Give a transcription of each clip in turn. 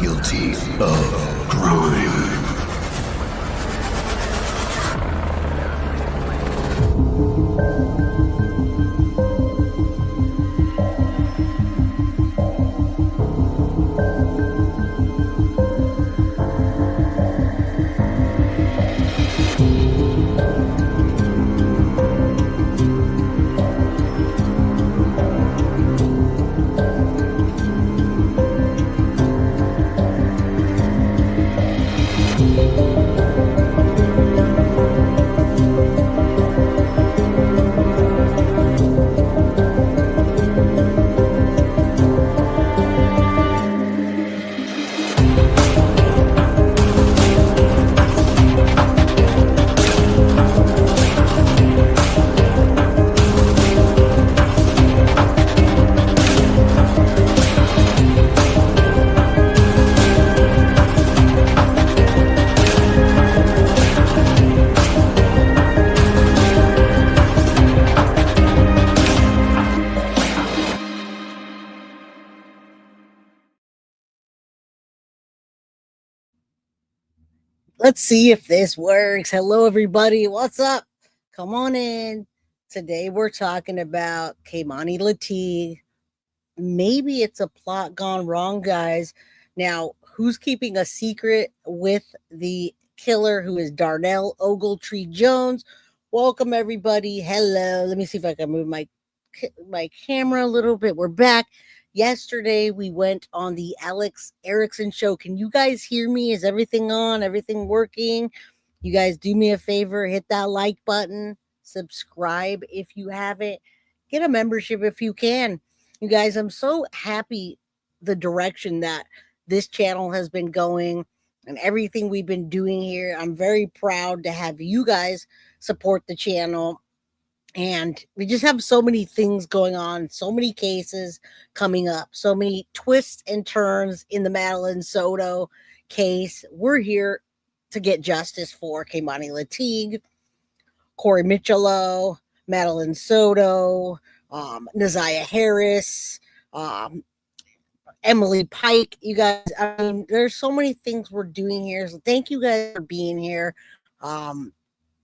guilty of crime. Let's see if this works. Hello, everybody. What's up? Come on in. Today we're talking about Kei'Mani Latigue. Maybe it's a plot gone wrong, guys. Now, who's keeping a secret with the killer who is Darnell Ogletree Jones? Welcome, everybody. Hello. Let me see if I can move my camera a little bit. We're back. Yesterday, we went on the Alex Erickson show. Can you guys hear me? Is everything on? Everything working? You guys do me a favor. Hit that like button. Subscribe if you haven't. Get a membership if you can. You guys, I'm so happy the direction that this channel has been going and everything we've been doing here. I'm very proud to have you guys support the channel. And we just have so many things going on, so many cases coming up, so many twists and turns in the Madeline Soto case. We're here to get justice for Kei'Mani Latigue, Corey Michello, Madeline Soto, Naziah Harris, Emily Pike. You guys, I mean, there's so many things we're doing here. So thank you guys for being here.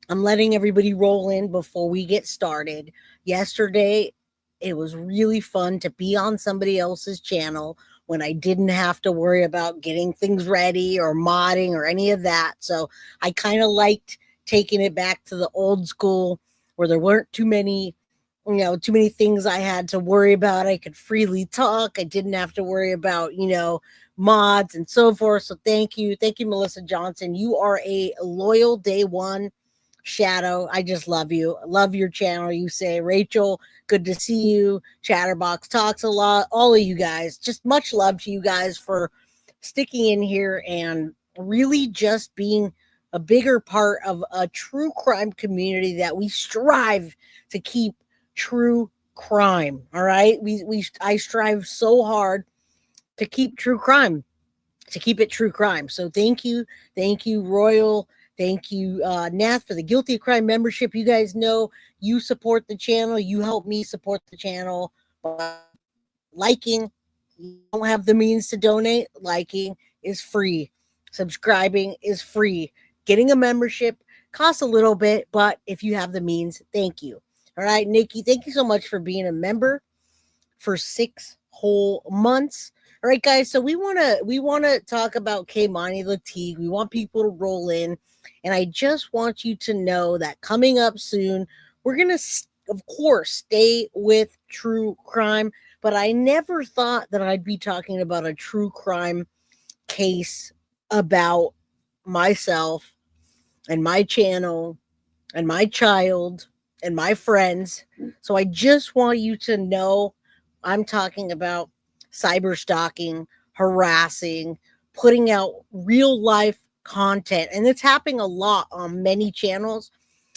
I'm letting everybody roll in before we get started. Yesterday, it was really fun to be on somebody else's channel when I didn't have to worry about getting things ready or modding or any of that. So I kind of liked taking it back to the old school where there weren't too many things I had to worry about. I could freely talk. I didn't have to worry about, mods and so forth. So thank you. Thank you, Melissa Johnson. You are a loyal day one. Shadow, I just love you. I love your channel. You say, Rachel, good to see you. Chatterbox talks a lot. All of you guys, just much love to you guys for sticking in here and really just being a bigger part of a true crime community that we strive to keep true crime. All right. I strive so hard to keep true crime, to keep it true crime. So thank you. Thank you, Royal. Thank you, Nath, for the Guilty of Crime membership. You guys know you support the channel. You help me support the channel by liking. You don't have the means to donate. Liking is free. Subscribing is free. Getting a membership costs a little bit, but if you have the means, thank you. All right, Nikki, thank you so much for being a member for 6 whole months. All right, guys, so we want to talk about Kei'Mani Latigue. We want people to roll in, and I just want you to know that coming up soon, we're going to, of course, stay with true crime, but I never thought that I'd be talking about a true crime case about myself and my channel and my child and my friends. So I just want you to know I'm talking about cyberstalking, harassing, putting out real life content. And it's happening a lot on many channels.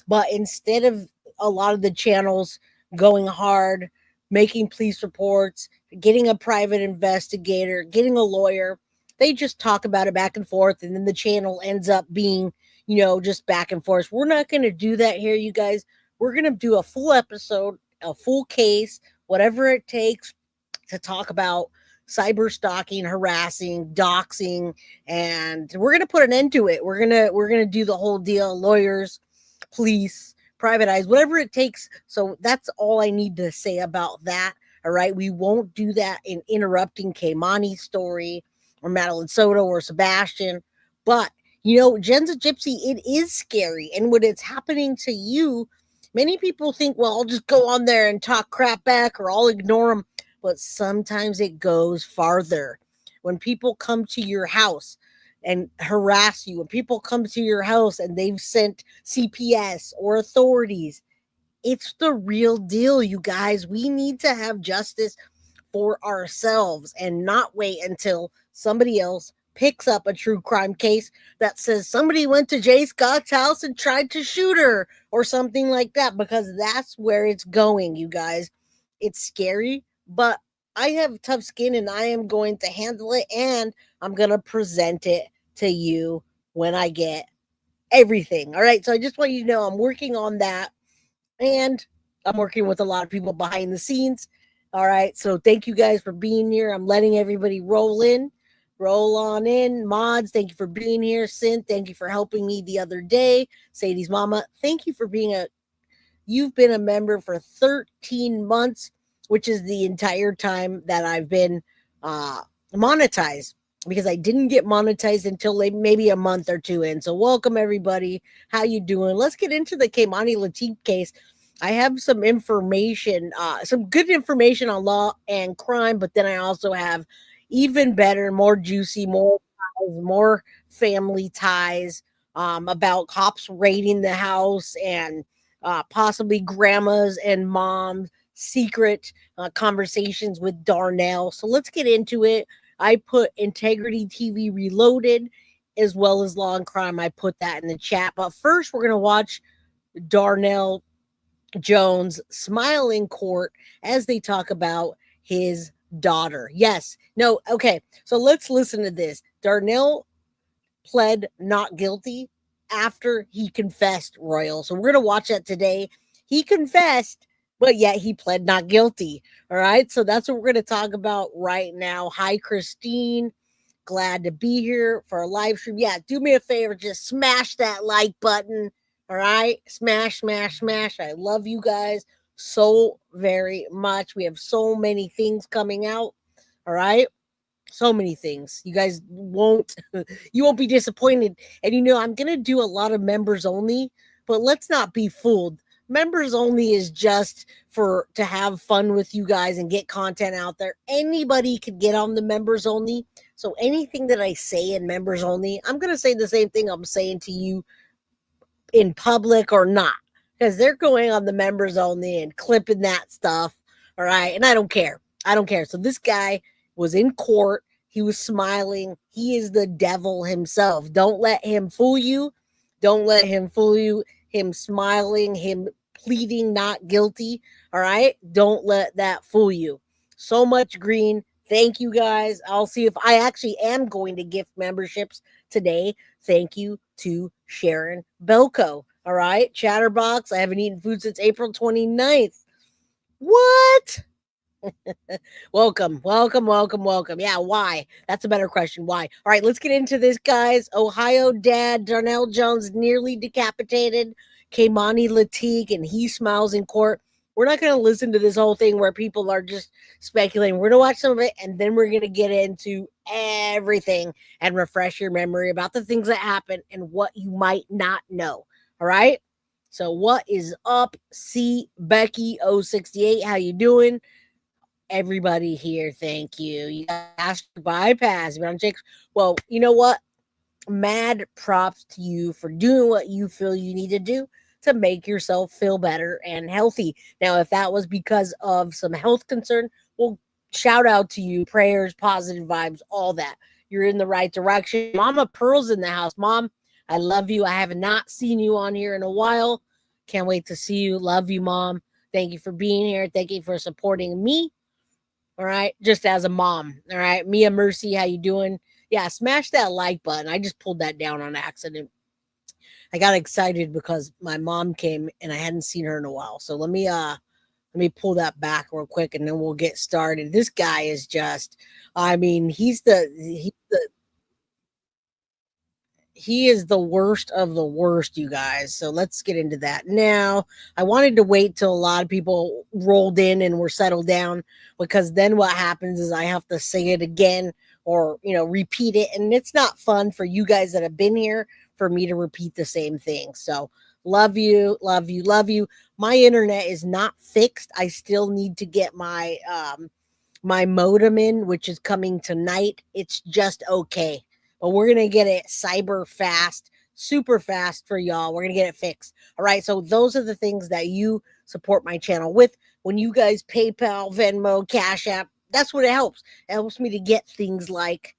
But instead of a lot of the channels going hard, making police reports, getting a private investigator, getting a lawyer, they just talk about it back and forth. And then the channel ends up being, just back and forth. We're not going to do that here, you guys. We're going to do a full episode, a full case, whatever it takes to talk about cyberstalking, harassing, doxing, and we're gonna put an end to it. We're gonna do the whole deal. Lawyers, police, private eyes, whatever it takes. So that's all I need to say about that. All right, we won't do that in interrupting Keimani's story or Madeline Soto or Sebastian, but Jen's a gypsy. It is scary, and when it's happening to you, many people think, well, I'll just go on there and talk crap back, or I'll ignore them. But sometimes it goes farther. When people come to your house and harass you, when people come to your house and they've sent CPS or authorities, it's the real deal, you guys. We need to have justice for ourselves and not wait until somebody else picks up a true crime case that says somebody went to Jay Scott's house and tried to shoot her or something like that, because that's where it's going, you guys. It's scary, but I have tough skin and I am going to handle it, and I'm going to present it to you when I get everything. All right. So I just want you to know I'm working on that, and I'm working with a lot of people behind the scenes. All right. So thank you guys for being here. I'm letting everybody roll on in. Mods, thank you for being here. Synth, thank you for helping me the other day. Sadie's mama, thank you for you've been a member for 13 months, which is the entire time that I've been monetized, because I didn't get monetized until maybe a month or two in. So welcome everybody. How you doing? Let's get into the Kei'Mani Latigue case. I have some information, some good information on law and crime, but then I also have even better, more juicy, more family ties, about cops raiding the house, and possibly grandmas and moms secret conversations with Darnell. So let's get into it. I put Integrity TV Reloaded as well as Law and Crime. I put that in the chat. But first, we're going to watch Darnell Jones smile in court as they talk about his daughter. Yes. No. Okay. So let's listen to this. Darnell pled not guilty after he confessed, Royal. So we're going to watch that today. He confessed, but yet he pled not guilty. All right. So that's what we're going to talk about right now. Hi, Christine. Glad to be here for a live stream. Yeah. Do me a favor. Just smash that like button. All right. Smash, smash, smash. I love you guys so very much. We have so many things coming out. All right. So many things. You guys won't be disappointed. And I'm going to do a lot of members only, but let's not be fooled. Members only is just to have fun with you guys and get content out there. Anybody could get on the members only. So anything that I say in members only, I'm going to say the same thing I'm saying to you in public or not, because they're going on the members only and clipping that stuff. All right. And I don't care. So this guy was in court. He was smiling. He is the devil himself. Don't let him fool you. Him smiling, him pleading not guilty. All right. Don't let that fool you. So much green. Thank you guys. I'll see if I actually am going to gift memberships today. Thank you to Sharon Belko. All right. Chatterbox. I haven't eaten food since April 29th. What? Welcome. Yeah, why? That's a better question. Why? All right, let's get into this, guys. Ohio dad Darnell Jones nearly decapitated Kei'Mani Latigue, and he smiles in court. We're not going to listen to this whole thing where people are just speculating. We're going to watch some of it, and then we're going to get into everything and refresh your memory about the things that happened and what you might not know. All right? So what is up, C. Becky 068? How you doing? Everybody here, thank you. You asked to bypass. Well, you know what? Mad props to you for doing what you feel you need to do to make yourself feel better and healthy. Now, if that was because of some health concern, well, shout out to you. Prayers, positive vibes, all that. You're in the right direction. Mama Pearl's in the house. Mom, I love you. I have not seen you on here in a while. Can't wait to see you. Love you, Mom. Thank you for being here. Thank you for supporting me. All right. Just as a mom. All right. Mia Mercy, how you doing? Yeah. Smash that like button. I just pulled that down on accident. I got excited because my mom came and I hadn't seen her in a while. So let me Let me pull that back real quick and then we'll get started. This guy is just, I mean, he is the worst of the worst, you guys. So let's get into that now. I wanted to wait till a lot of people rolled in and were settled down, because then what happens is I have to say it again or, repeat it. And it's not fun for you guys that have been here for me to repeat the same thing. So love you, love you, love you. My internet is not fixed. I still need to get my my modem in, which is coming tonight. It's just okay. But we're going to get it cyber fast, super fast for y'all. We're going to get it fixed. All right. So those are the things that you support my channel with. When you guys PayPal, Venmo, Cash App, that's what it helps. It helps me to get things like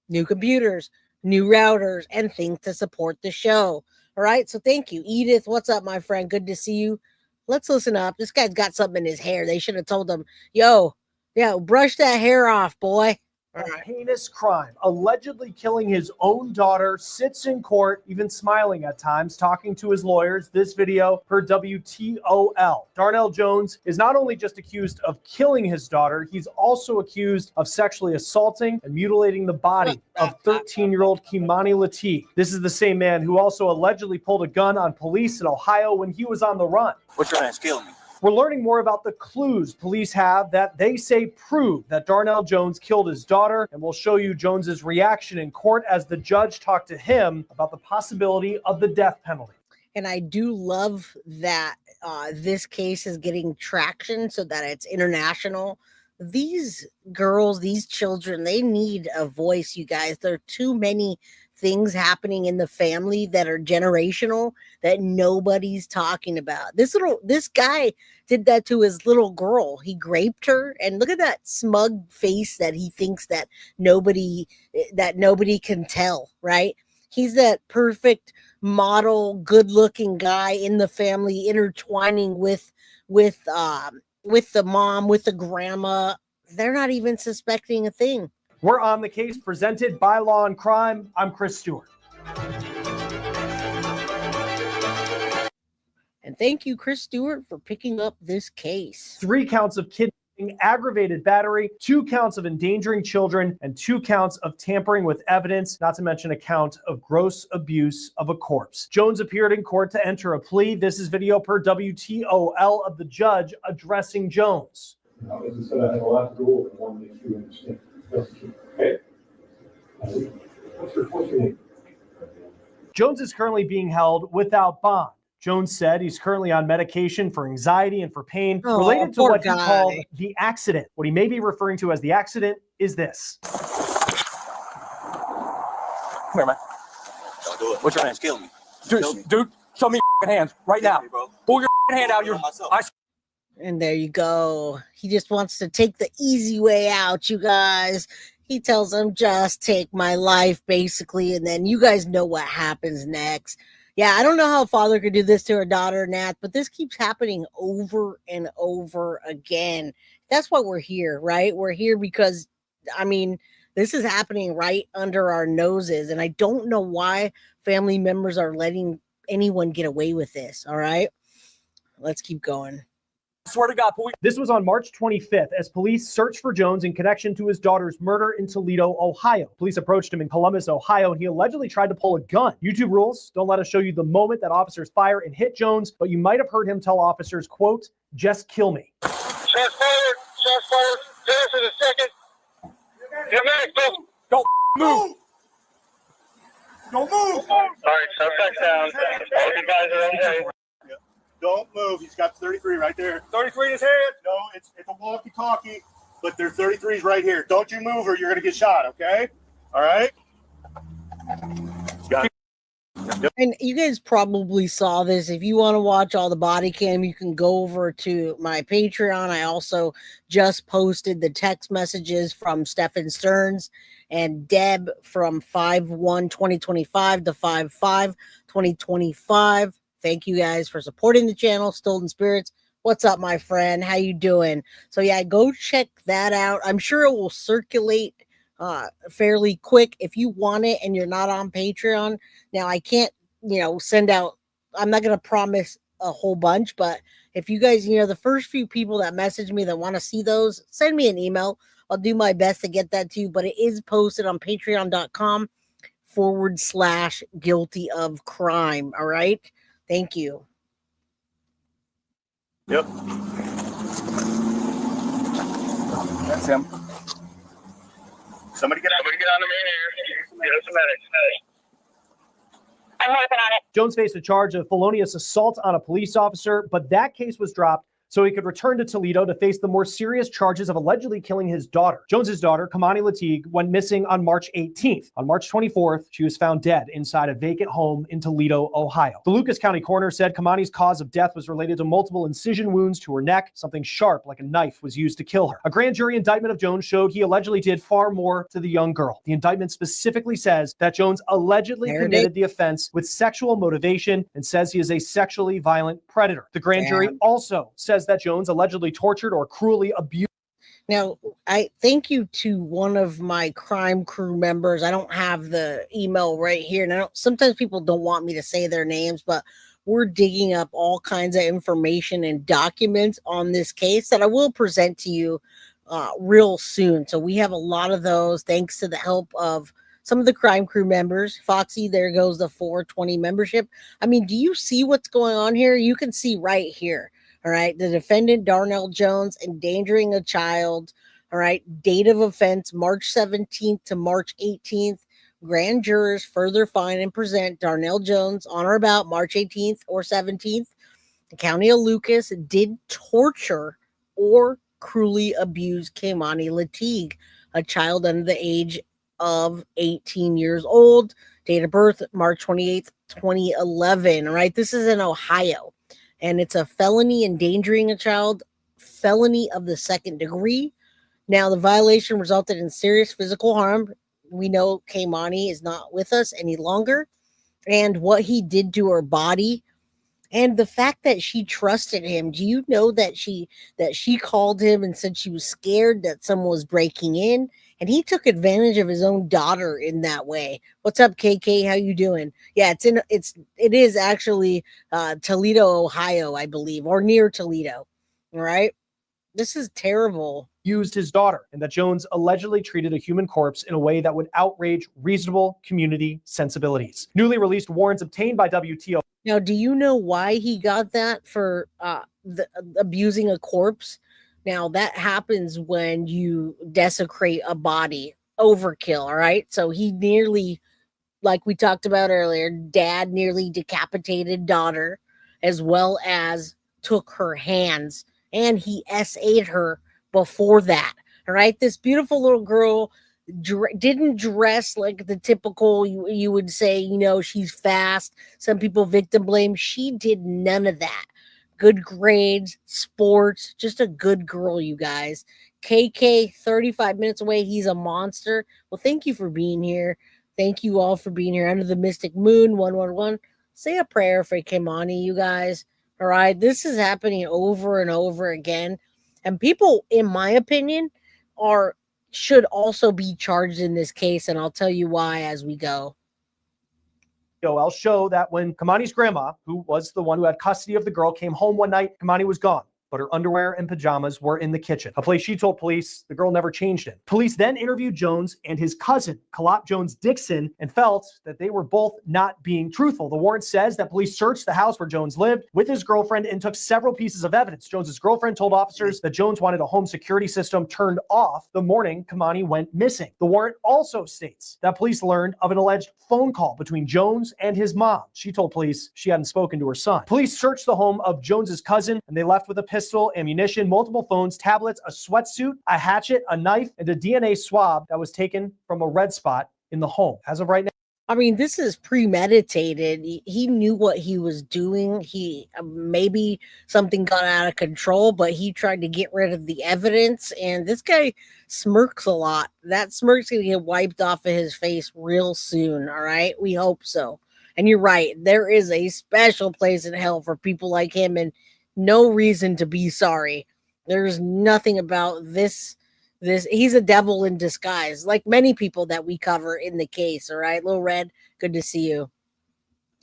new computers, new routers, and things to support the show. All right. So thank you. Edith, what's up, my friend? Good to see you. Let's listen up. This guy's got something in his hair. They should have told him, yo, brush that hair off, boy. A heinous crime, allegedly killing his own daughter, sits in court, even smiling at times, talking to his lawyers. This video per WTOL. Darnell Jones is not only just accused of killing his daughter, he's also accused of sexually assaulting and mutilating the body of 13-year-old Kei'Mani Latigue. This is the same man who also allegedly pulled a gun on police in Ohio when he was on the run. What's your name? Kill me. We're learning more about the clues police have that they say prove that Darnell Jones killed his daughter, and we'll show you Jones's reaction in court as the judge talked to him about the possibility of the death penalty. And I do love that this case is getting traction so that it's international. These girls, these children, they need a voice, you guys. There are too many things happening in the family that are generational that nobody's talking about. This guy did that to his little girl. He raped her, and look at that smug face that he thinks that nobody can tell, right? He's that perfect model, good-looking guy in the family, intertwining with the mom, with the grandma. They're not even suspecting a thing. We're on the case presented by Law and Crime. I'm Chris Stewart. And thank you, Chris Stewart, for picking up this case. 3 counts of kidnapping, aggravated battery, 2 counts of endangering children, and 2 counts of tampering with evidence, not to mention a count of gross abuse of a corpse. Jones appeared in court to enter a plea. This is video per WTOL of the judge addressing Jones. Now, as I said, I have a lot to go over. I want to make sure you understand. Okay? What's your name? Jones is currently being held without bond. Jones said he's currently on medication for anxiety and for pain related to what he called the accident. What he may be referring to as the accident is this. Come here, man. Don't do it. What's your name? Kill me. Dude, show me your hands right now. Me, bro. Pull your hand out. And there you go. He just wants to take the easy way out, you guys. He tells them, just take my life, basically. And then you guys know what happens next. Yeah, I don't know how a father could do this to her daughter, Nat, but this keeps happening over and over again. That's why we're here, right? We're here because, I mean, this is happening right under our noses. And I don't know why family members are letting anyone get away with this, all right? Let's keep going. Swear to God, This was on March 25th as police searched for Jones in connection to his daughter's murder in Toledo, Ohio. Police approached him in Columbus, Ohio, and he allegedly tried to pull a gun. YouTube rules don't let us show you the moment that officers fire and hit Jones, but you might have heard him tell officers, quote, just kill me. Shots fired. Pass in a second. Get back, don't move. Don't move. All right, suspect down. All you guys are okay. Don't move. He's got 33 right there. 33 in his head. No, it's a walkie-talkie, but there's 33s right here. Don't you move or you're going to get shot, okay? All right? Got it. And you guys probably saw this. If you want to watch all the body cam, you can go over to my Patreon. I also just posted the text messages from Stephen Stearns and Deb from 5/1/2025 to 5/5/2025. Thank you guys for supporting the channel. Stolen Spirits, what's up, my friend? How you doing? So yeah, go check that out. I'm sure it will circulate fairly quick if you want it and you're not on Patreon. Now I can't, send out, I'm not going to promise a whole bunch, but if you guys, the first few people that message me that want to see those, send me an email. I'll do my best to get that to you, but it is posted on patreon.com/guilty of crime. All right. Thank you. Yep. That's him. Somebody get on the main air. Get us a medic. I'm working on it. Jones faced a charge of felonious assault on a police officer, but that case was dropped so he could return to Toledo to face the more serious charges of allegedly killing his daughter. Jones's daughter, Kei'Mani Latigue, went missing on March 18th. On March 24th, she was found dead inside a vacant home in Toledo, Ohio. The Lucas County coroner said Keimani's cause of death was related to multiple incision wounds to her neck. Something sharp like a knife was used to kill her. A grand jury indictment of Jones showed he allegedly did far more to the young girl. The indictment specifically says that Jones allegedly committed the offense with sexual motivation and says he is a sexually violent predator. The grand jury also says that Jones allegedly tortured or cruelly abused. Now, I thank you to one of my crime crew members. I don't have the email right here. And sometimes people don't want me to say their names, but we're digging up all kinds of information and documents on this case that I will present to you real soon. So we have a lot of those thanks to the help of some of the crime crew members. Foxy, there goes the 420 membership. I mean, do you see what's going on here? You can see right here. All right. The defendant, Darnell Jones, endangering a child. All right. Date of offense, March 17th to March 18th. Grand jurors further find and present Darnell Jones on or about March 18th or 17th. The County of Lucas did torture or cruelly abuse Kei'Mani Latigue, a child under the age of 18 years old. Date of birth, March 28th, 2011. All right. This is in Ohio. And it's a felony endangering a child, felony of the second degree. Now, the violation resulted in serious physical harm. We know Keimani is not with us any longer. And what he did to her body and the fact that she trusted him. Do you know that she called him and said she was scared that someone was breaking in? And he took advantage of his own daughter in that way. What's up, KK? How you doing? Yeah, it is actually Toledo, Ohio, I believe, or near Toledo. All right. This is terrible. Used his daughter, and that Jones allegedly treated a human corpse in a way that would outrage reasonable community sensibilities. Newly released warrants obtained by WTO. Now, do you know why he got that for abusing a corpse? Now, that happens when you desecrate a body, overkill, all right? So he nearly, like we talked about earlier, dad nearly decapitated daughter, as well as took her hands, and he SA'd her before that, all right? This beautiful little girl didn't dress like the typical, you would say, she's fast. Some people victim blame. She did none of that. Good grades, sports, just a good girl, you guys. KK, 35 minutes away. He's a monster. Well, thank you for being here. Thank you all for being here. Under the Mystic Moon, 111. Say a prayer for Keimani, you guys. All right. This is happening over and over again. And people, in my opinion, should also be charged in this case. And I'll tell you why as we go. I'll show that when Keimani's grandma, who was the one who had custody of the girl, came home one night, Keimani was gone, but her underwear and pajamas were in the kitchen, a place she told police the girl never changed in. Police then interviewed Jones and his cousin, Willard Jones-Dixon, and felt that they were both not being truthful. The warrant says that police searched the house where Jones lived with his girlfriend and took several pieces of evidence. Jones's girlfriend told officers that Jones wanted a home security system turned off the morning Keimani went missing. The warrant also states that police learned of an alleged phone call between Jones and his mom. She told police she hadn't spoken to her son. Police searched the home of Jones's cousin, and they left with a pistol, ammunition, multiple phones, tablets, a sweatsuit, a hatchet, a knife, and a DNA swab that was taken from a red spot in the home. As of right now, I mean, this is premeditated. He knew what he was doing. He maybe something got out of control, but he tried to get rid of the evidence. And this guy smirks a lot. That smirk's going to get wiped off of his face real soon. All right. We hope so. And you're right. There is a special place in hell for people like him, and no reason to be sorry. There's nothing about this. He's a devil in disguise, like many people that we cover in the case. All right, Lil Red, good to see you.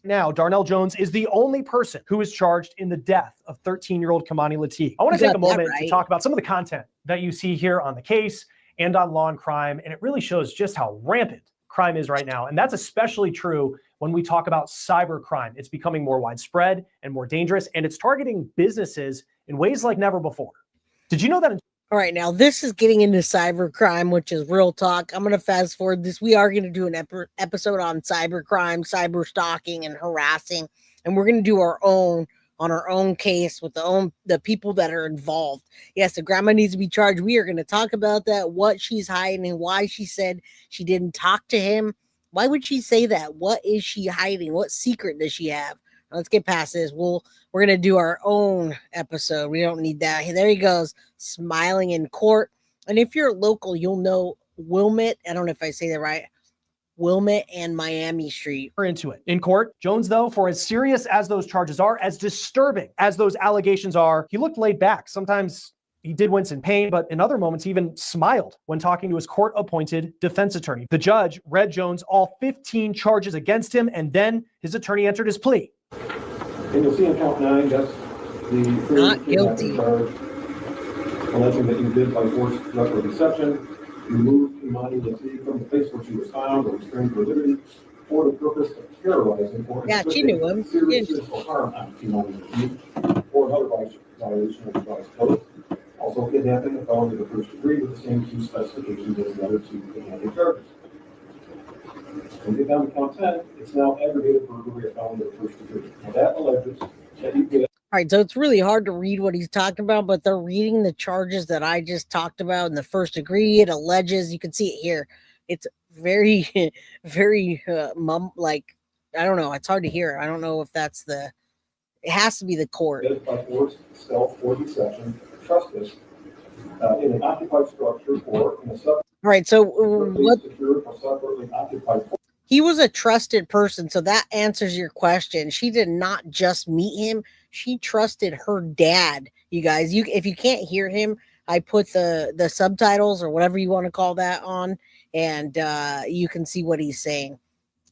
Now, Darnell Jones is the only person who is charged in the death of 13-year-old Kei'Mani Latigue. I want to You take a got that moment to right. talk about some of the content that you see here on the case and on Law and Crime, and it really shows just how rampant crime is right now. And that's especially true when we talk about cyber crime. It's becoming more widespread and more dangerous, and it's targeting businesses in ways like never before. Did you know that? All right, now this is getting into cyber crime, which is real talk. I'm going to fast forward this. We are going to do an episode on cyber crime, cyber stalking, and harassing, and we're going to do our own on our own case with the people that are involved. Yes, the grandma needs to be charged. We are going to talk about that, what she's hiding, why she said she didn't talk to him. Why would she say that? What is she hiding? What secret does she have? Let's get past this. We're going to do our own episode. We don't need that. There he goes, smiling in court. And if you're local, you'll know Wilmette. I don't know if I say that right. Wilmette and Miami Street. We're into it. In court, Jones, though, for as serious as those charges are, as disturbing as those allegations are, he looked laid back. Sometimes he did wince in pain, but in other moments, he even smiled when talking to his court-appointed defense attorney. The judge read Jones all 15 charges against him, and then his attorney entered his plea. And you'll see in count 9, that's the Not guilty. charge, alleging that you did by force, threat, or deception, remove Kei'Mani Latigue from the place where she was found or restrained her liberty for the purpose of terrorizing or Yeah, she knew him. serious physical harm on Kei'Mani Latigue or another violation of the revised code. Also kidnapping a felon to the first degree with the same key specifications as the other two kidnapping charges. When we get down to count 10, it's now aggravated burglary of felon to the first degree. Now that alleges that you did. All right, so it's really hard to read what he's talking about, but they're reading the charges that I just talked about in the first degree. It alleges, you can see it here. It's very, very like, I don't know. It's hard to hear. I don't know if that's it has to be the court. By force, stealth, or deception, trespass in an occupied structure or in a separate. All right, so what? Secured or separately occupied. He was a trusted person, so that answers your question. She did not just meet him; she trusted her dad. You guys, if you can't hear him, I put the subtitles or whatever you want to call that on, and you can see what he's saying.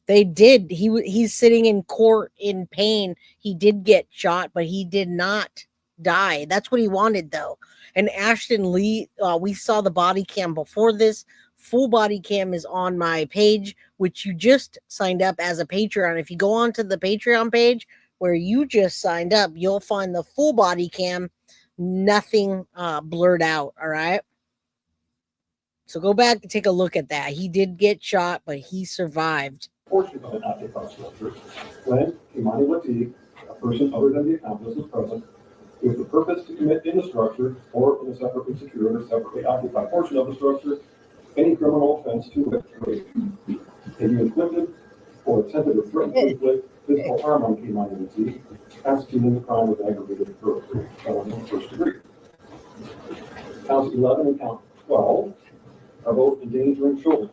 They did. He's sitting in court in pain. He did get shot, but he did not die. That's what he wanted, though. And Ashton Lee, we saw the body cam before this. Full body cam is on my page, which you just signed up as a Patreon. If you go onto the Patreon page where you just signed up, you'll find the full body cam, nothing blurred out. All right. So go back and take a look at that. He did get shot, but he survived. Portion of an occupied structure when Kei'Mani Latigue, a person other than the accomplice, is present with the purpose to commit in the structure or in a separately secured or separately occupied portion of the structure any criminal offense to which if you inflicted or attempted to threaten to inflict physical harm on Kei'Mani Latigue, constituting the crime of aggravated burglary, felony in the first degree. Counts 11 and count 12 are both endangering children.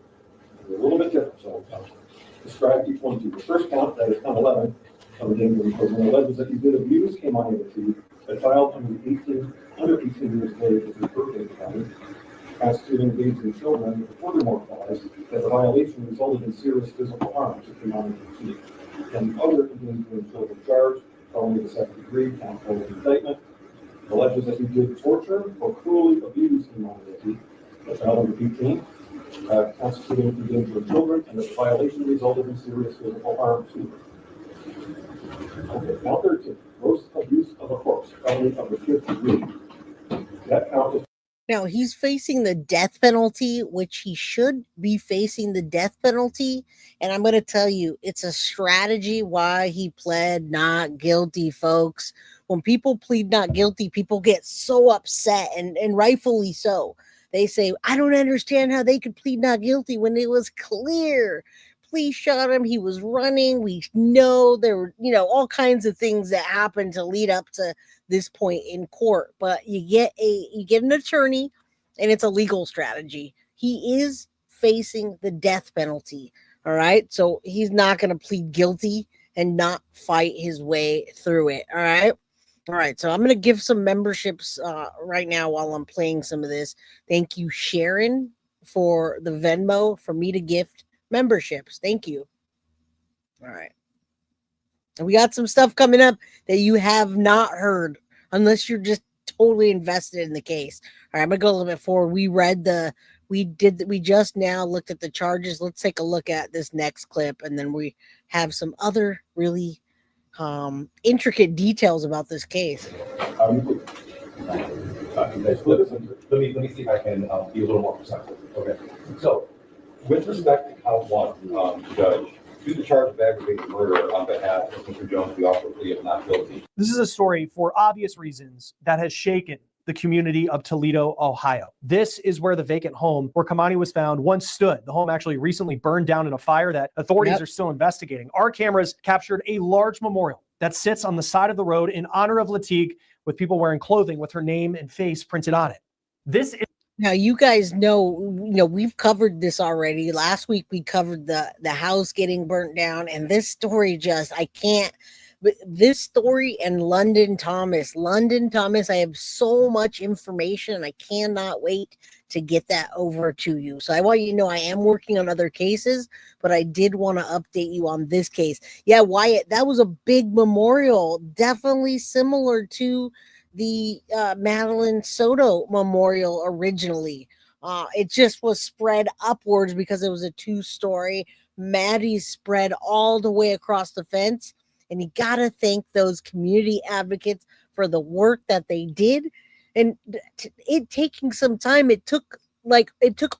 They're a little bit different, so I'll describe each one to you. The first count, that is count 11 of endangering children, alleges that you did abuse Kei'Mani Latigue, a child under 18 years of age with your birthday party, constituting endangering children. Furthermore, applies that the violation resulted in serious physical harm to Kei'Mani Latigue. And the other endangering children charge, felony to second degree, count 4 of indictment, alleges that you did torture or cruelly abuse Kei'Mani Latigue, a child under 18, constituting endangering children, and the violation resulted in serious physical harm to her. Okay, count 13, gross abuse of a corpse, felony of the 5th degree. That count is. Now, he's facing the death penalty, which he should be facing the death penalty. And I'm going to tell you, it's a strategy why he pled not guilty, folks. When people plead not guilty, people get so upset, and rightfully so. They say, I don't understand how they could plead not guilty when it was clear. Police shot him. He was running. We know there were, all kinds of things that happened to lead up to this point in court. But you get an attorney, and it's a legal strategy. He is facing the death penalty. All right. So he's not going to plead guilty and not fight his way through it. All right. All right, so I'm going to give some memberships right now while I'm playing some of this. Thank you, Sharon, for the Venmo for me to gift memberships. Thank you. All right. And we got some stuff coming up that you have not heard unless you're just totally invested in the case. All right, I'm gonna go a little bit forward. We just now looked at the charges. Let's take a look at this next clip, and then we have some other really intricate details about this case. Let me see if I can be a little more precise. Okay. So, with respect to count one, Judge, to the charge of aggravated murder on behalf of Mr. Jones, we offer a plea of not guilty. This is a story for obvious reasons that has shaken the community of Toledo, Ohio. This is where the vacant home where Keimani was found once stood. The home actually recently burned down in a fire that authorities are still investigating. Our cameras captured a large memorial that sits on the side of the road in honor of Latigue, with people wearing clothing with her name and face printed on it. This is Now, you guys know, we've covered this already. Last week we covered the house getting burnt down, and this story this story and London Thomas, I have so much information. I cannot wait to get that over to you. So I want you to know I am working on other cases, but I did want to update you on this case. Yeah, Wyatt, that was a big memorial, definitely similar to the Madeline Soto memorial originally. It just was spread upwards because it was a 2-story. Maddie spread all the way across the fence. And you got to thank those community advocates for the work that they did. And it taking some time. It took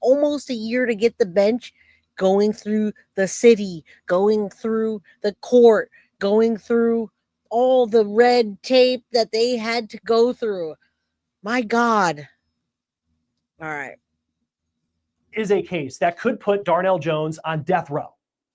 almost a year to get the bench going through the city, going through the court, going through all the red tape that they had to go through. My God. All right. is a case that could put Darnell Jones on death row.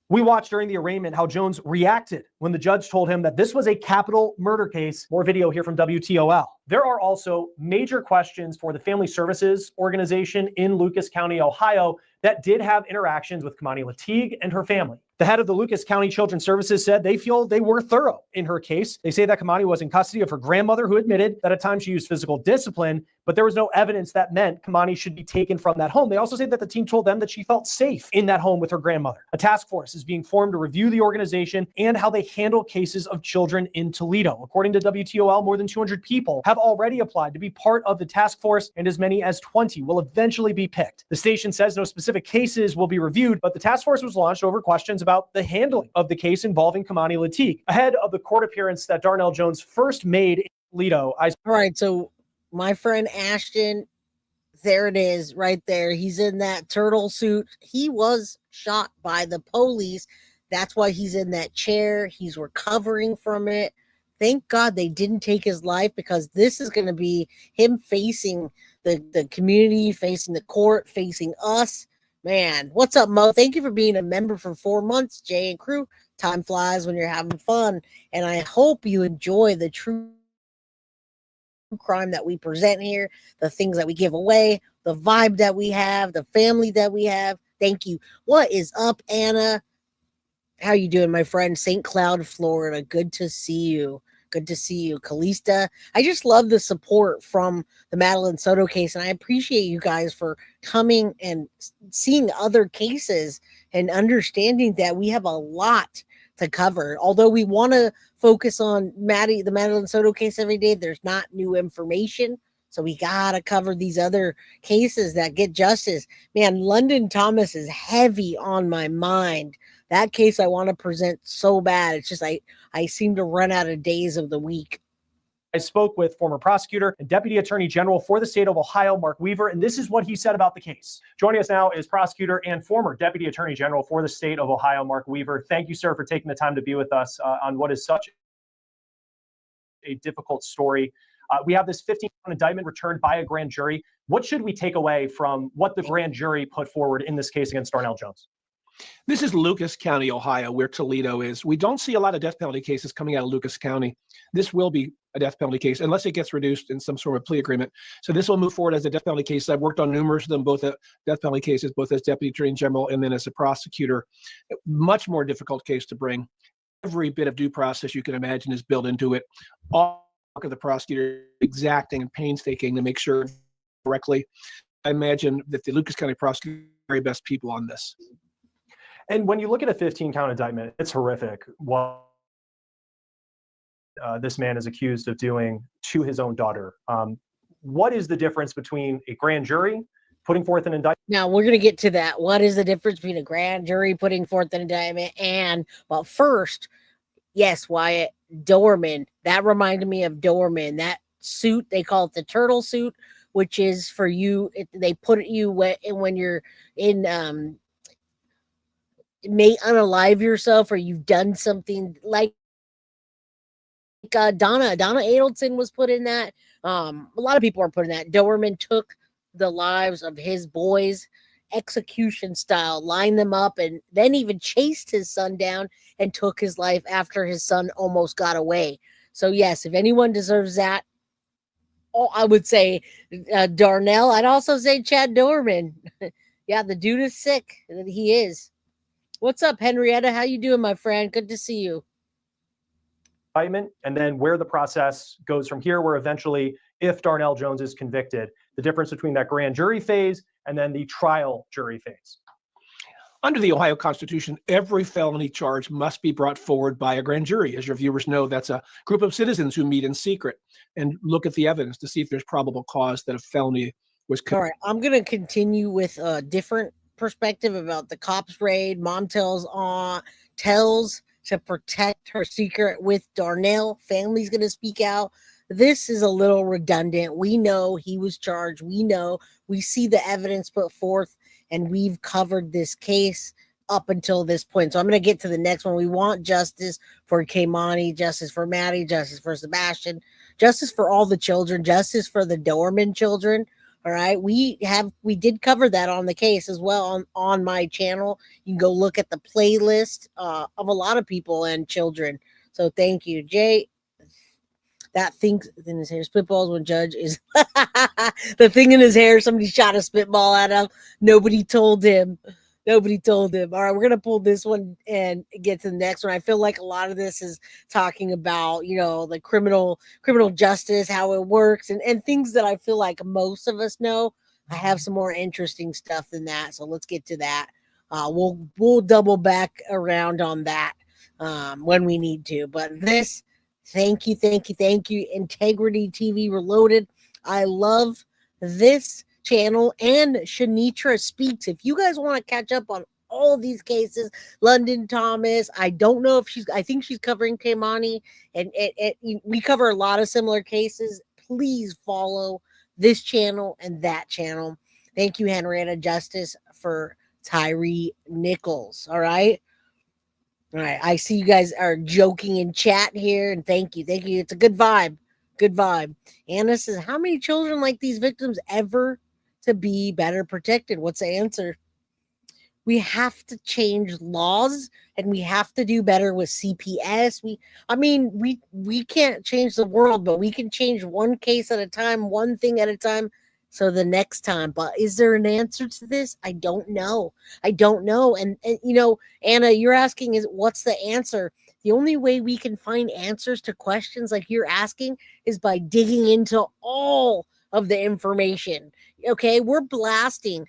We watched during the arraignment how Jones reacted when the judge told him that this was a capital murder case. More video here from WTOL. There are also major questions for the Family Services Organization in Lucas County, Ohio, that did have interactions with Kei'Mani Latigue and her family. The head of the Lucas County Children's Services said they feel they were thorough in her case. They say that Keimani was in custody of her grandmother, who admitted that at times she used physical discipline, but there was no evidence that meant Keimani should be taken from that home. They also say that the team told them that she felt safe in that home with her grandmother. A task force is being formed to review the organization and how they handle cases of children in Toledo. According to WTOL, more than 200 people have already applied to be part of the task force, and as many as 20 will eventually be picked. The station says no specific cases will be reviewed, but the task force was launched over questions about the handling of the case involving Kei'Mani Latigue. Ahead of the court appearance that Darnell Jones first made in Toledo. All right, so my friend Ashton, there it is right there. He's in that turtle suit. He was shot by the police. That's why he's in that chair. He's recovering from it. Thank God they didn't take his life, because this is going to be him facing the community, facing the court, facing us. Man, what's up, Mo? Thank you for being a member for 4 months, Jay and crew. Time flies when you're having fun. And I hope you enjoy the true crime that we present here, the things that we give away, the vibe that we have, the family that we have. Thank you. What is up, Anna? How you doing, my friend? St. Cloud, Florida. Good to see you. Good to see you, Kalista. I just love the support from the Madeline Soto case, and I appreciate you guys for coming and seeing other cases and understanding that we have a lot to cover. Although we want to focus on the Madeline Soto case every day, there's not new information. So we got to cover these other cases that get justice. Man, London Thomas is heavy on my mind. That case I want to present so bad. It's just I seem to run out of days of the week. I spoke with former prosecutor and Deputy Attorney General for the state of Ohio, Mark Weaver, and this is what he said about the case. Joining us now is prosecutor and former Deputy Attorney General for the state of Ohio, Mark Weaver. Thank you, sir, for taking the time to be with us on what is such a difficult story. We have this 15-count indictment returned by a grand jury. What should we take away from what the grand jury put forward in this case against Darnell Jones? This is Lucas County, Ohio, where Toledo is. We don't see a lot of death penalty cases coming out of Lucas County. This will be a death penalty case unless it gets reduced in some sort of plea agreement. So this will move forward as a death penalty case. I've worked on numerous of them, both death penalty cases, both as Deputy Attorney General and then as a prosecutor. Much more difficult case to bring. Every bit of due process you can imagine is built into it. All of the prosecutor exacting and painstaking to make sure correctly. I imagine that the Lucas County prosecutor are the very best people on this. And when you look at a 15-count indictment, it's horrific what this man is accused of doing to his own daughter. What is the difference between a grand jury putting forth an indictment? Now we're going to get to that. What is the difference between a grand jury putting forth an indictment but first, yes, Wyatt, Doorman. That reminded me of Doorman. That suit, they call it the turtle suit, which is for you. They put you when you're in, may unalive yourself or you've done something like Donna Adelson was put in that. A lot of people are put in that. Doorman took the lives of his boys execution style, lined them up, and then even chased his son down and took his life after his son almost got away. So yes, if anyone deserves that, I would say Darnell. I'd also say Chad Doorman. Yeah, the dude is sick. He is. What's up, Henrietta? How you doing, my friend? Good to see you. Indictment, and then where the process goes from here, where eventually, if Darnell Jones is convicted, the difference between that grand jury phase and then the trial jury phase. Under the Ohio Constitution, every felony charge must be brought forward by a grand jury. As your viewers know, that's a group of citizens who meet in secret and look at the evidence to see if there's probable cause that a felony was committed. All right, I'm going to continue with a different perspective about the cops raid. Mom tells to protect her secret with Darnell. Family's going to speak out. This is a little redundant. We know he was charged. We see the evidence put forth, and we've covered this case up until this point. So I'm going to get to the next one. We want justice for Keimani, justice for Maddie, justice for Sebastian, justice for all the children, justice for the Doorman children. All right. We did cover that on the case as well on my channel. You can go look at the playlist of a lot of people and children. So thank you, Jay. That thing in his hair, spitballs when judge is the thing in his hair. Somebody shot a spitball at him. Nobody told him. All right, we're gonna pull this one and get to the next one. I feel like a lot of this is talking about, the criminal justice, how it works, and things that I feel like most of us know. I have some more interesting stuff than that, so let's get to that. We'll double back around on that when we need to. But this. Thank you. Integrity TV Reloaded. I love this channel and Shanitra Speaks. If you guys want to catch up on all of these cases, London Thomas, I don't know if I think she's covering Keimani, and we cover a lot of similar cases. Please follow this channel and that channel. Thank you, Henrietta. Justice for Tyree Nichols. All right. All right, I see you guys are joking in chat here, and thank you. It's a good vibe. Anna says, how many children like these victims ever to be better protected? What's the answer? We have to change laws, and we have to do better with CPS. We can't change the world, but we can change one case at a time, one thing at a time. So the next time, but is there an answer to this? I don't know. And Anna, you're asking what's the answer? The only way we can find answers to questions like you're asking is by digging into all of the information. Okay, we're blasting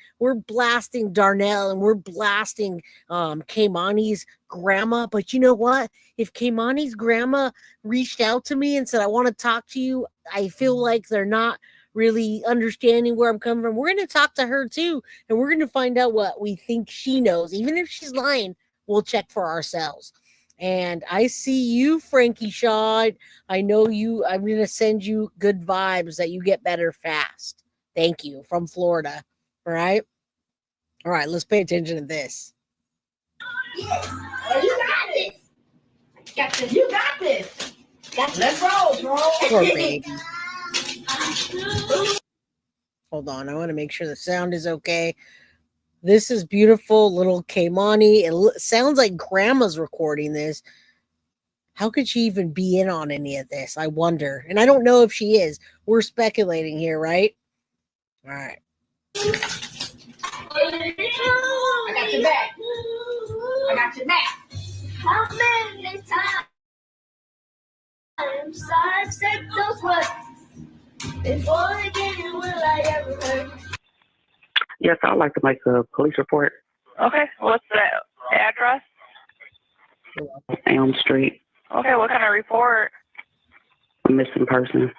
Darnell, and we're blasting Keimani's grandma. But you know what? If Keimani's grandma reached out to me and said, I want to talk to you, I feel like they're not really understanding where I'm coming from. We're going to talk to her too, and we're going to find out what we think she knows. Even if she's lying, we'll check for ourselves. And I see you, Frankie Shaw. I know you. I'm going to send you good vibes that you get better fast. Thank you, from Florida. All right, let's pay attention to this. Oh, you got this. You got this. Let's roll, bro. Poor baby. Hold on, I want to make sure the sound is okay. This is beautiful, little Keimani. It sounds like grandma's recording this. How could she even be in on any of this? I wonder. And I don't know if she is. We're speculating here, right? All right. I got your back. How many times I've said those words? Before again will I ever hurt? Yes, I'd like to make a police report. Okay, what's the address? Elm Street. Okay, what kind of report? A missing person.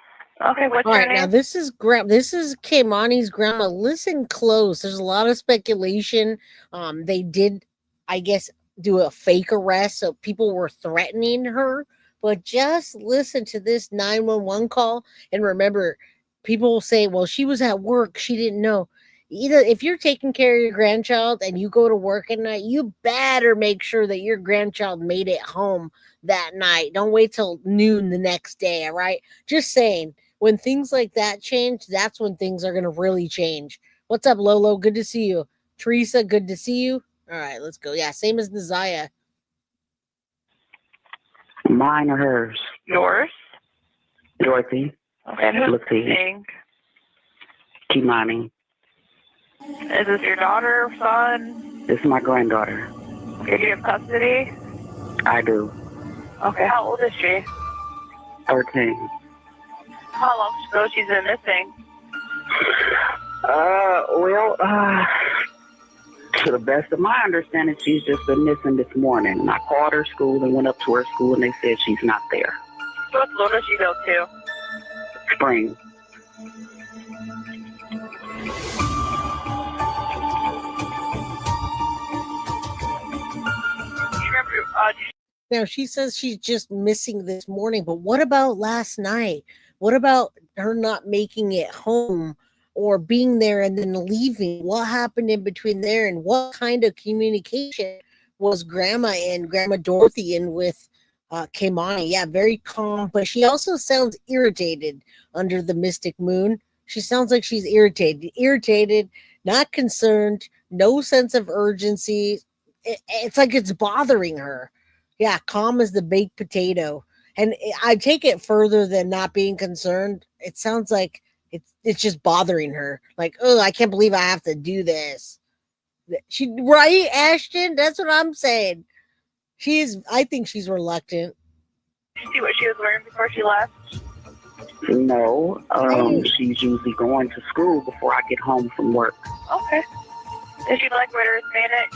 Okay, what's All your right, now name? this is Keimani's grandma. Listen close. There's a lot of speculation. They did, I guess, do a fake arrest, so people were threatening her. But just listen to this 911 call, and remember, people will say, "Well, she was at work. She didn't know." Either if you're taking care of your grandchild and you go to work at night, you better make sure that your grandchild made it home that night. Don't wait till noon the next day. All right, just saying when things like that change, that's when things are going to really change. What's up, Lolo? Good to see you. Teresa, good to see you. All right, let's go. Yeah, same as Naziah. Mine or hers? Yours. Dorothy. Okay, and who's Latigue. missing? Keimani. Is this your daughter, son? This is my granddaughter. Okay, do you have custody? I do. Okay, how old is she? 13. How long ago she's been missing? To the best of my understanding, she's just been missing this morning. And I called her school and went up to her school, and they said she's not there. What school does she go to? Spring. Do you remember, Now, she says she's just missing this morning, but what about last night? What about her not making it home or being there and then leaving? What happened in between there, and what kind of communication was Grandma and Grandma Dorothy in with Keimani? Yeah, very calm, but she also sounds irritated under the mystic moon. She sounds like she's irritated, not concerned, no sense of urgency. It's like it's bothering her. Yeah, calm as the baked potato. And I take it further than not being concerned. It sounds like it's just bothering her. Like, oh, I can't believe I have to do this. She right, Ashton? That's what I'm saying. I think she's reluctant. did you see what she was wearing before she left? No, she's usually going to school before I get home from work. Okay. Is she like red or Hispanic?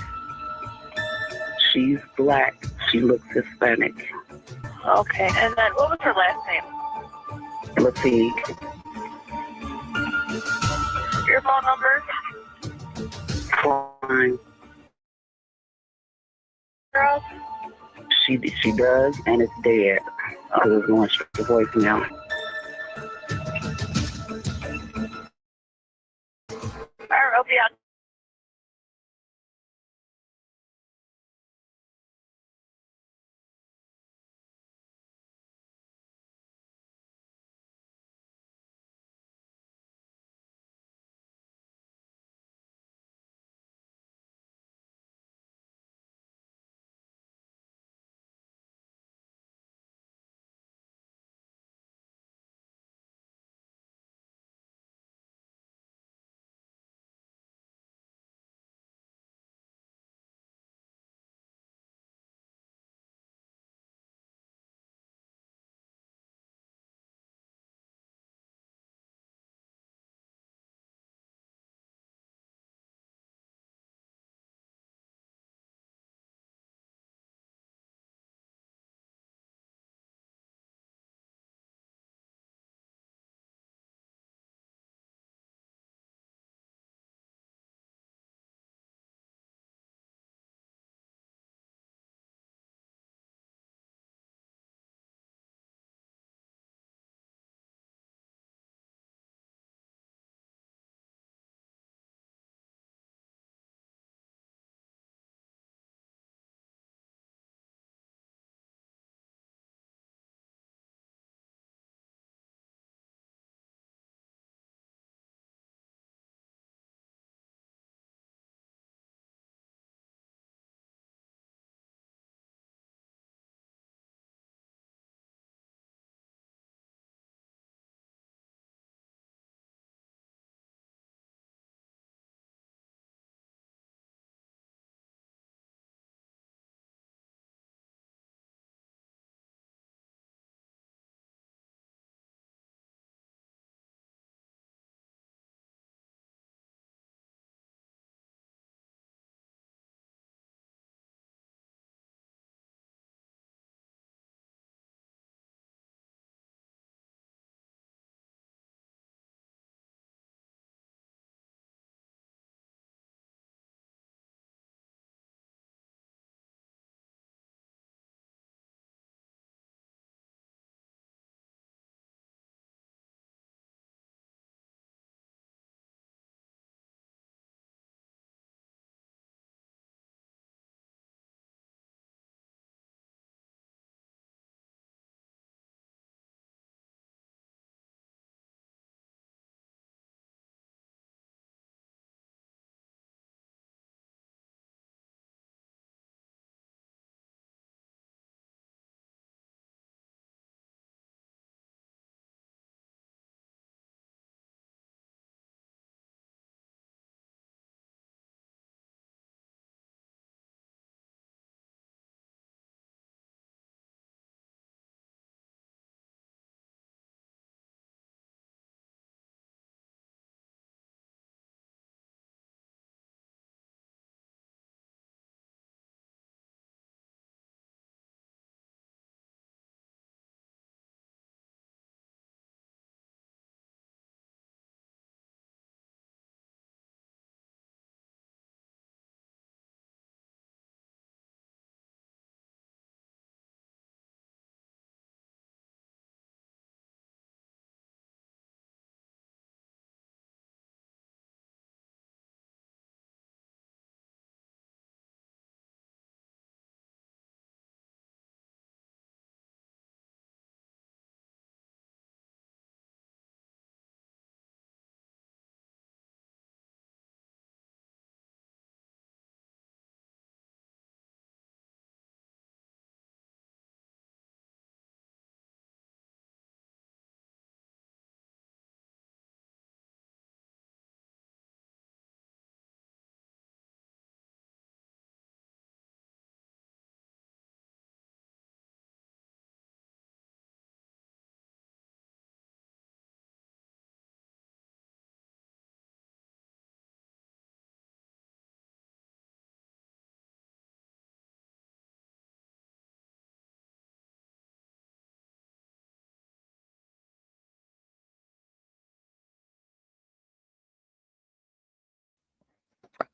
She's black. She looks Hispanic. Okay, and then what was her last name? Latigue. Your phone number? Fine. Girl? She does, and it's dead. Because it's going straight to voicemail. All right, I'll be out.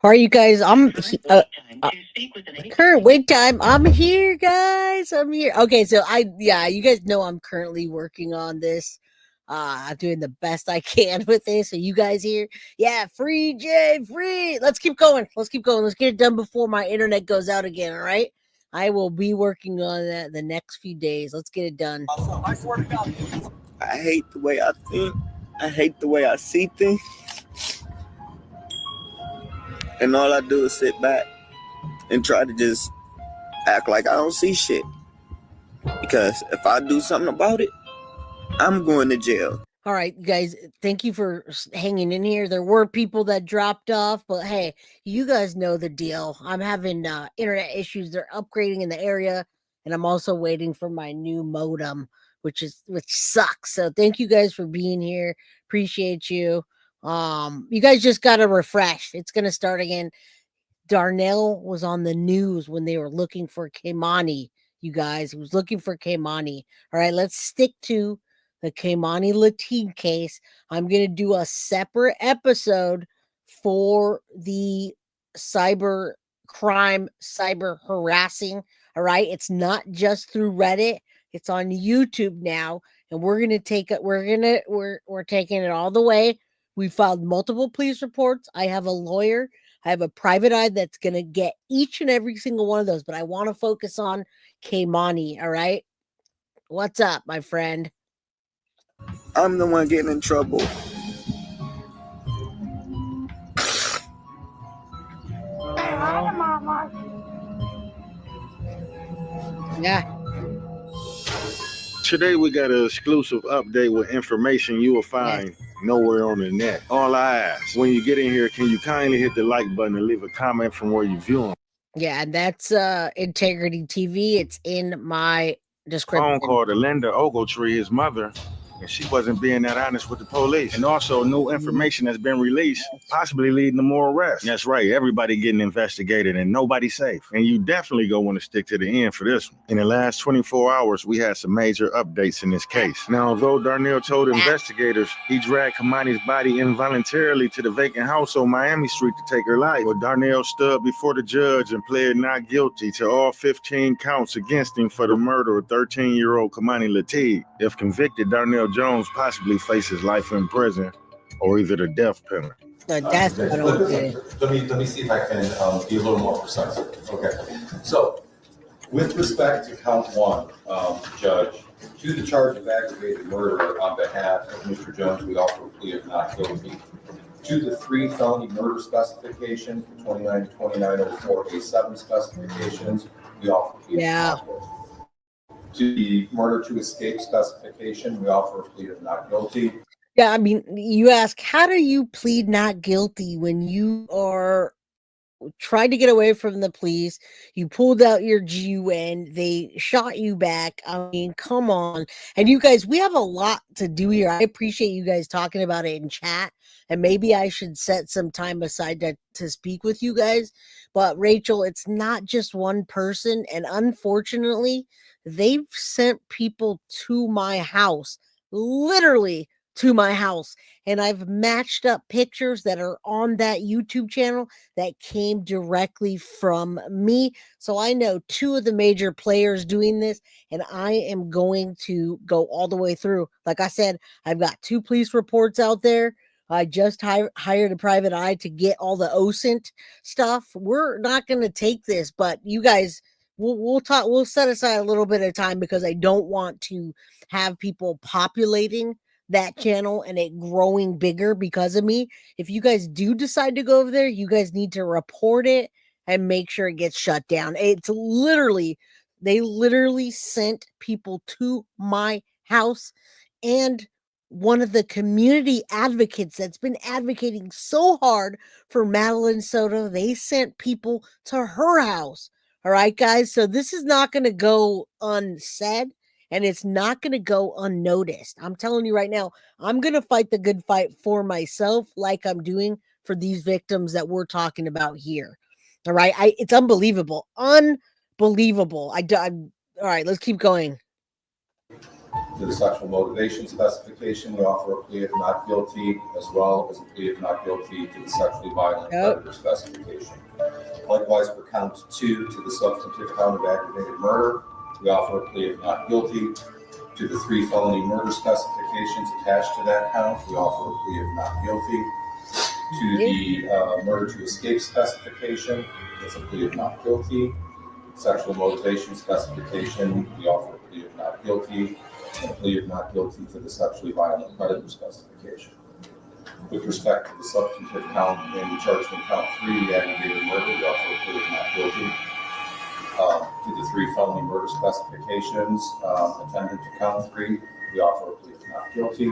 All right, you guys, current wait time. I'm here, guys. I'm here. Okay, so you guys know I'm currently working on this. I'm doing the best I can with this. So you guys here? Yeah, free Jay, free. Let's keep going. Let's keep going. Let's get it done before my internet goes out again. All right. I will be working on that the next few days. Let's get it done. I swear to God. I hate the way I think. I hate the way I see things. And all I do is sit back and try to just act like I don't see shit. Because if I do something about it, I'm going to jail. All right, guys, thank you for hanging in here. There were people that dropped off, but hey, you guys know the deal. I'm having internet issues. They're upgrading in the area, and I'm also waiting for my new modem, which sucks. So thank you guys for being here. Appreciate you. You guys just got to refresh. It's going to start again. Darnell was on the news when they were looking for Keimani, you guys. He was looking for Keimani. All right, let's stick to the Kei'Mani Latigue case. I'm going to do a separate episode for the cyber crime, cyber harassing. All right, it's not just through Reddit. It's on YouTube now, and we're going to take it. We're taking it all the way. We filed multiple police reports. I have a lawyer. I have a private eye that's going to get each and every single one of those, but I want to focus on Keimani. All right. What's up, my friend? I'm the one getting in trouble. Yeah. Today we got an exclusive update with information you will find nowhere on the net. All I ask, when you get in here, can you kindly hit the like button and leave a comment from where you're viewing? Yeah, and that's Integrity TV. It's in my description. Phone call to Linda Ogletree, his mother, and she wasn't being that honest with the police. And also new information has been released, possibly leading to more arrests. That's right, everybody getting investigated and nobody safe. And you definitely go want to stick to the end for this one. In the last 24 hours, we had some major updates in this case. Now, although Darnell told investigators he dragged Keimani's body involuntarily to the vacant house on Miami Street to take her life, but Darnell stood before the judge and pled not guilty to all 15 counts against him for the murder of 13-year-old Kei'Mani Latigue. If convicted, Darnell Jones possibly faces life in prison or either the death penalty. Let me see if I can be a little more precise. Okay. So, with respect to count one, Judge, to the charge of aggravated murder on behalf of Mr. Jones, we offer a plea of not guilty. To the 3 felony murder specifications, the 29-2904A7 specifications, we offer a plea of not guilty. To the murder to escape specification, we offer a plea of not guilty. Yeah, I mean, you ask, how do you plead not guilty when you are trying to get away from the police? You pulled out your GUN, they shot you back. I mean, come on. And you guys, we have a lot to do here. I appreciate you guys talking about it in chat, and maybe I should set some time aside to speak with you guys. But Rachel, it's not just one person, and unfortunately, they've sent people to my house, literally to my house. And I've matched up pictures that are on that YouTube channel that came directly from me. So I know 2 of the major players doing this, and I am going to go all the way through. Like I said, I've got 2 police reports out there. I just hired a private eye to get all the OSINT stuff. We're not going to take this, but you guys, we'll talk. We'll set aside a little bit of time because I don't want to have people populating that channel and it growing bigger because of me. If you guys do decide to go over there, you guys need to report it and make sure it gets shut down. It's literally, they literally sent people to my house, and one of the community advocates that's been advocating so hard for Madeline Soto, they sent people to her house. All right, guys. So this is not going to go unsaid, and it's not going to go unnoticed. I'm telling you right now, I'm going to fight the good fight for myself like I'm doing for these victims that we're talking about here. All right. It's unbelievable. Unbelievable. All right, let's keep going. To the sexual motivation specification, we offer a plea of not guilty, as well as a plea of not guilty to the sexually violent predator specification. Likewise, for count 2, to the substantive count of aggravated murder, we offer a plea of not guilty. To the 3 felony murder specifications attached to that count, we offer a plea of not guilty. To the murder to escape specification, it's a plea of not guilty. Sexual motivation specification, we offer a plea of not guilty. And a plea of not guilty to the sexually violent predator specification. With respect to the substantive count and charged in count 3, the aggravated murder, we offer a plea of not guilty. To the 3 felony murder specifications attendant to count 3, we offer a plea of not guilty.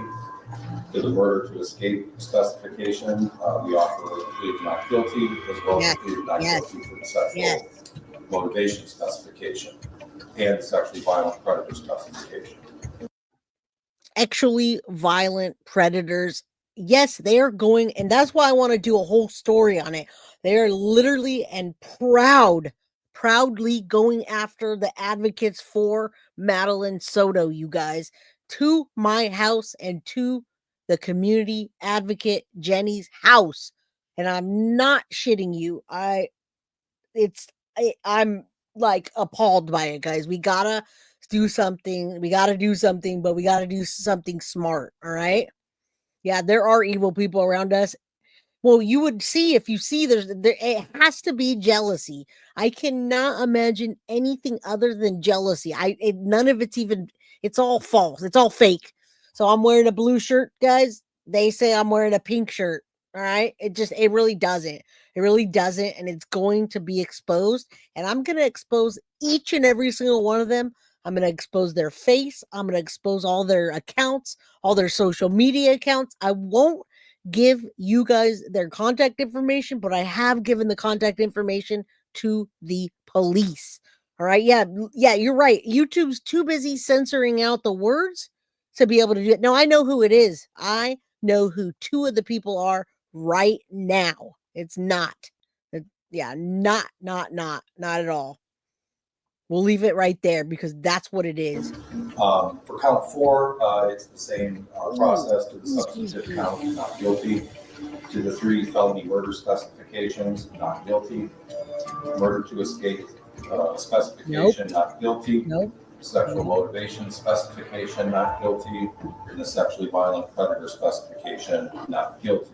To the murder to escape specification, we offer a plea of not guilty, as well as a plea of not guilty to the sexual motivation specification and the sexually violent predator specification. Sexually violent predators. Yes, they are going, and that's why I want to do a whole story on it. They are literally and proudly going after the advocates for Madeline Soto, you guys, to my house and to the community advocate Jenny's house. And I'm not shitting you. I'm like appalled by it, guys. We gotta do something, but we gotta do something smart. All right. Yeah, there are evil people around us. Well, you would see, if you see there it has to be jealousy. I cannot imagine anything other than jealousy. None of it's all false. It's all fake. So I'm wearing a blue shirt, guys. They say I'm wearing a pink shirt. All right. It really doesn't. It really doesn't. And it's going to be exposed. And I'm going to expose each and every single one of them. I'm going to expose their face. I'm going to expose all their accounts, all their social media accounts. I won't give you guys their contact information, but I have given the contact information to the police. All right. Yeah, you're right. YouTube's too busy censoring out the words to be able to do it. No, I know who it is. I know who 2 of the people are right now. It's not. Not at all. We'll leave it right there because that's what it is. For count 4, it's the same process to the substantive count, not guilty. To the 3 felony murder specifications, not guilty. Murder to escape specification, not guilty. Sexual motivation specification, not guilty. And the sexually violent predator specification, not guilty.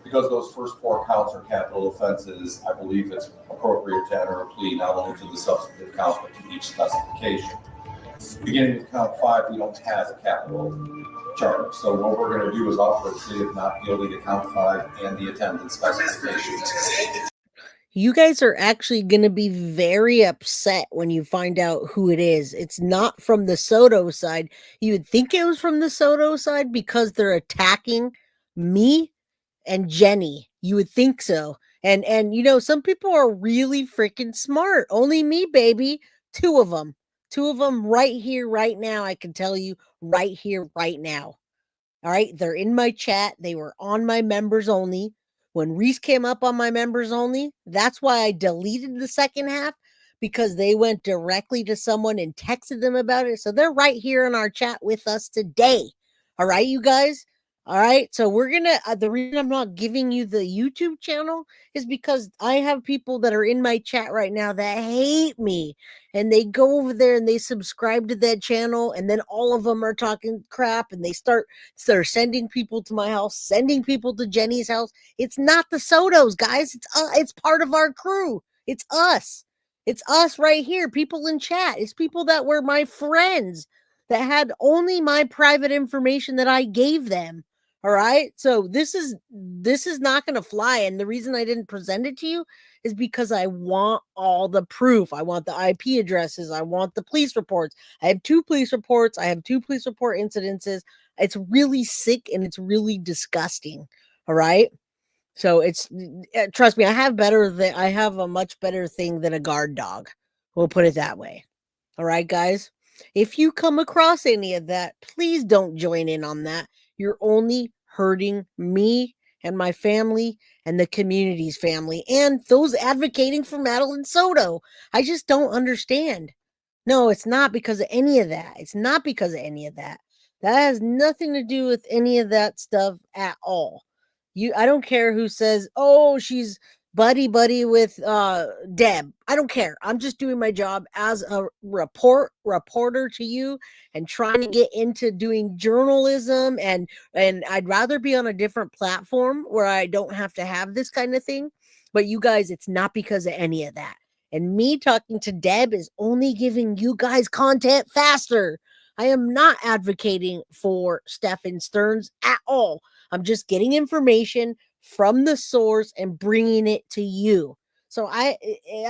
Because those first 4 counts are capital offenses, I believe it's appropriate to enter a plea not only to the substantive count, but to each specification. Beginning with count 5, we don't have a capital charge. So what we're going to do is offer a plea of not guilty to count 5 and the attendant specifications. You guys are actually going to be very upset when you find out who it is. It's not from the Soto side. You would think it was from the Soto side because they're attacking me and Jenny. You would think so. And some people are really freaking smart. Only me, baby. 2 of them right here, right now. I can tell you right here, right now. All right. They're in my chat. They were on my members only. When Reese came up on my members only, that's why I deleted the second half, because they went directly to someone and texted them about it. So they're right here in our chat with us today. All right, you guys. All right. So we're going to, the reason I'm not giving you the YouTube channel is because I have people that are in my chat right now that hate me, and they go over there and they subscribe to that channel. And then all of them are talking crap, and they start sending people to my house, sending people to Jenny's house. It's not the Sotos, guys. It's part of our crew. It's us. It's us right here. People in chat. It's people that were my friends that had only my private information that I gave them. All right. So this is not going to fly. And the reason I didn't present it to you is because I want all the proof. I want the IP addresses. I want the police reports. I have 2 police reports. I have 2 police report incidences. It's really sick and it's really disgusting. All right. So trust me, I have a much better thing than a guard dog. We'll put it that way. All right, guys. If you come across any of that, please don't join in on that. You're only hurting me and my family and the community's family and those advocating for Madeline Soto. I just don't understand. No, it's not because of any of that. It's not because of any of that. That has nothing to do with any of that stuff at all. I don't care who says, "Oh, she's buddy with Deb." I don't care. I'm just doing my job as a reporter to you and trying to get into doing journalism, and I'd rather be on a different platform where I don't have to have this kind of thing. But you guys, it's not because of any of that. And me talking to Deb is only giving you guys content faster. I am not advocating for Stephen Stearns at all. I'm just getting information from the source and bringing it to you. So I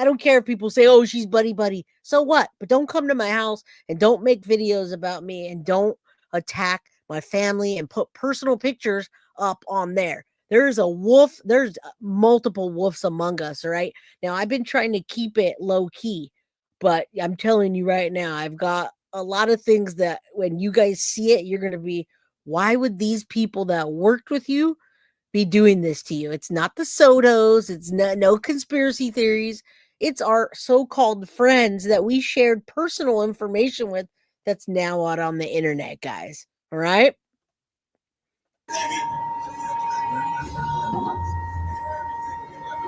don't care if people say, "Oh, she's buddy." So what? But don't come to my house and don't make videos about me and don't attack my family and put personal pictures up on there. There's a wolf. There's multiple wolves among us. All right. Now, I've been trying to keep it low key, but I'm telling you right now, I've got a lot of things that when you guys see it, you're going to be, why would these people that worked with you be doing this to you? It's not the Sotos. It's no conspiracy theories. It's our so-called friends that we shared personal information with that's now out on the internet, guys. All right.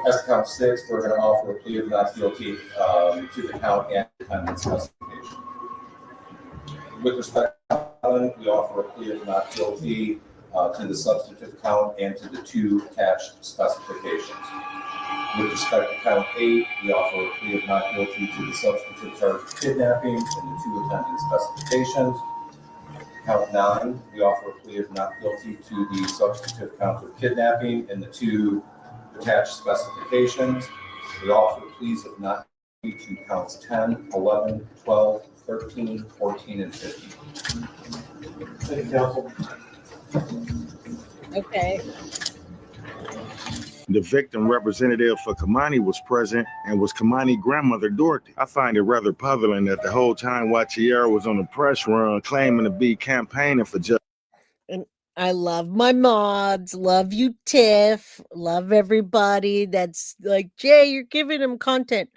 As to count 6, we're going to offer a plea of not guilty to the count and defendant specification. With respect to count, we offer a plea of not guilty to the substantive count and to the 2 attached specifications. With respect to count 8, we offer a plea of not guilty to the substantive charge of kidnapping and the 2 attending specifications. Count 9, we offer a plea of not guilty to the substantive count of kidnapping and the 2 attached specifications. We offer pleas of not guilty to counts 10, 11, 12, 13, 14, and 15. Thank you, counsel. Okay. The victim representative for Keimani was present and was Keimani's grandmother, Dorothy. I find it rather puzzling that the whole time while Tiara was on the press run claiming to be campaigning for justice. And I love my mods. Love you, Tiff. Love everybody that's like, Jay, you're giving them content.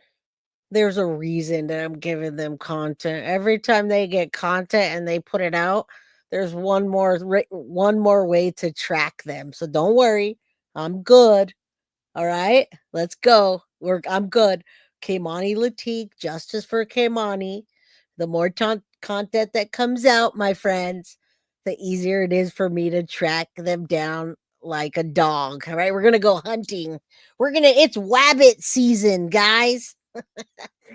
There's a reason that I'm giving them content. Every time they get content and they put it out, there's one more way to track them. So don't worry. I'm good. All right, let's go. I'm good. Kei'Mani Latigue, justice for Keimani. The more content that comes out, my friends, the easier it is for me to track them down like a dog. All right, we're gonna go hunting. It's wabbit season, guys.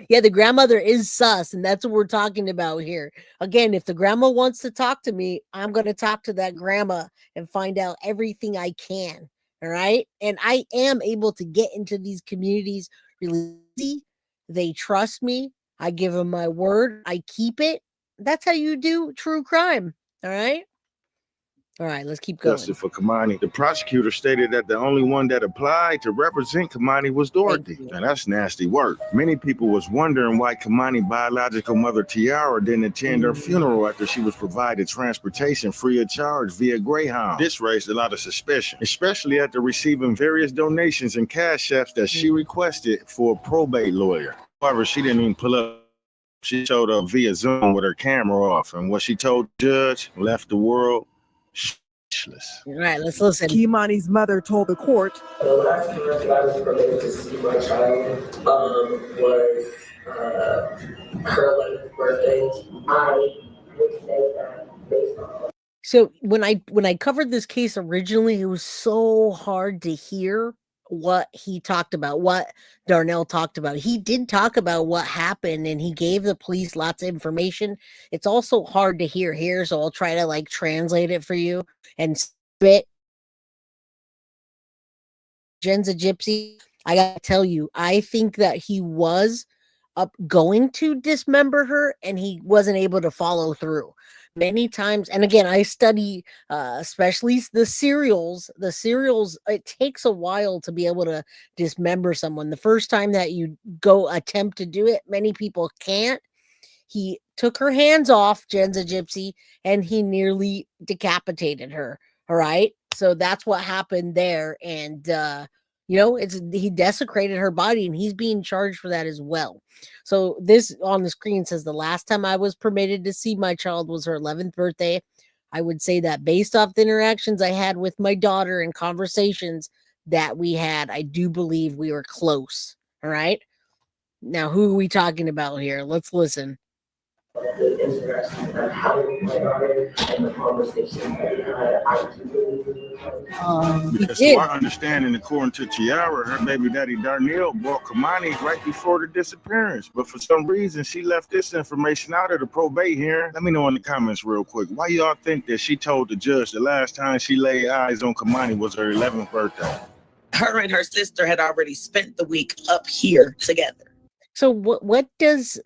Yeah, the grandmother is sus, and that's what we're talking about here. Again, if the grandma wants to talk to me, I'm gonna talk to that grandma and find out everything I can. All right. And I am able to get into these communities really easy. They trust me. I give them my word. I keep it. That's how you do true crime. All right. All right. Let's keep going. Justice for Keimani. The prosecutor stated that the only one that applied to represent Keimani was Dorothy. And that's nasty work. Many people was wondering why Keimani's biological mother Tiara didn't attend her funeral after she was provided transportation free of charge via Greyhound. This raised a lot of suspicion, especially after receiving various donations and cash apps that she requested for a probate lawyer. However, she didn't even pull up. She showed up via Zoom with her camera off, and what she told the judge left the world speechless. All right, let's listen. Keimani's mother told the court, the last time that I was permitted to see my child was her 11th birthday. I would say that based on. So when I covered this case originally, it was so hard to hear what he talked about, what Darnell talked about. He did talk about what happened and he gave the police lots of information. It's also hard to hear here, so I'll try to translate it for you and spit. Jen's a gypsy. I gotta tell you, I think that he was going to dismember her and he wasn't able to follow through. Many times, and again, I study especially the serials. The serials, it takes a while to be able to dismember someone. The first time that you go attempt to do it, many people can't. He took her hands off, Jen's a gypsy, and he nearly decapitated her. All right. So that's what happened there. And You know, he desecrated her body, and he's being charged for that as well. So this on the screen says the last time I was permitted to see my child was her 11th birthday. I would say that based off the interactions I had with my daughter and conversations that we had, I do believe we were close. All right. Now, who are we talking about here? Let's listen. The interactions that I had with my daughter and the conversations that we had, I do believe Because to our understanding, according to Tiara, her baby daddy Darnell bought Keimani right before the disappearance. But for some reason, she left this information out of the probate hearing. Let me know in the comments real quick. Why y'all think that she told the judge the last time she laid eyes on Keimani was her 11th birthday? Her and her sister had already spent the week up here together. So what does...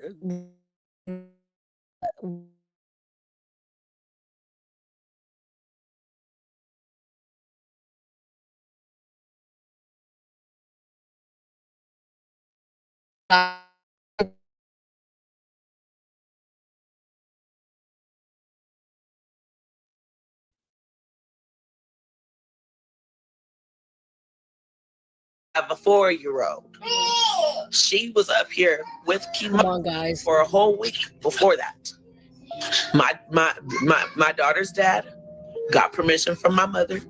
Have a 4-year-old. She was up here with Keimani for a whole week before that. My daughter's dad got permission from my mother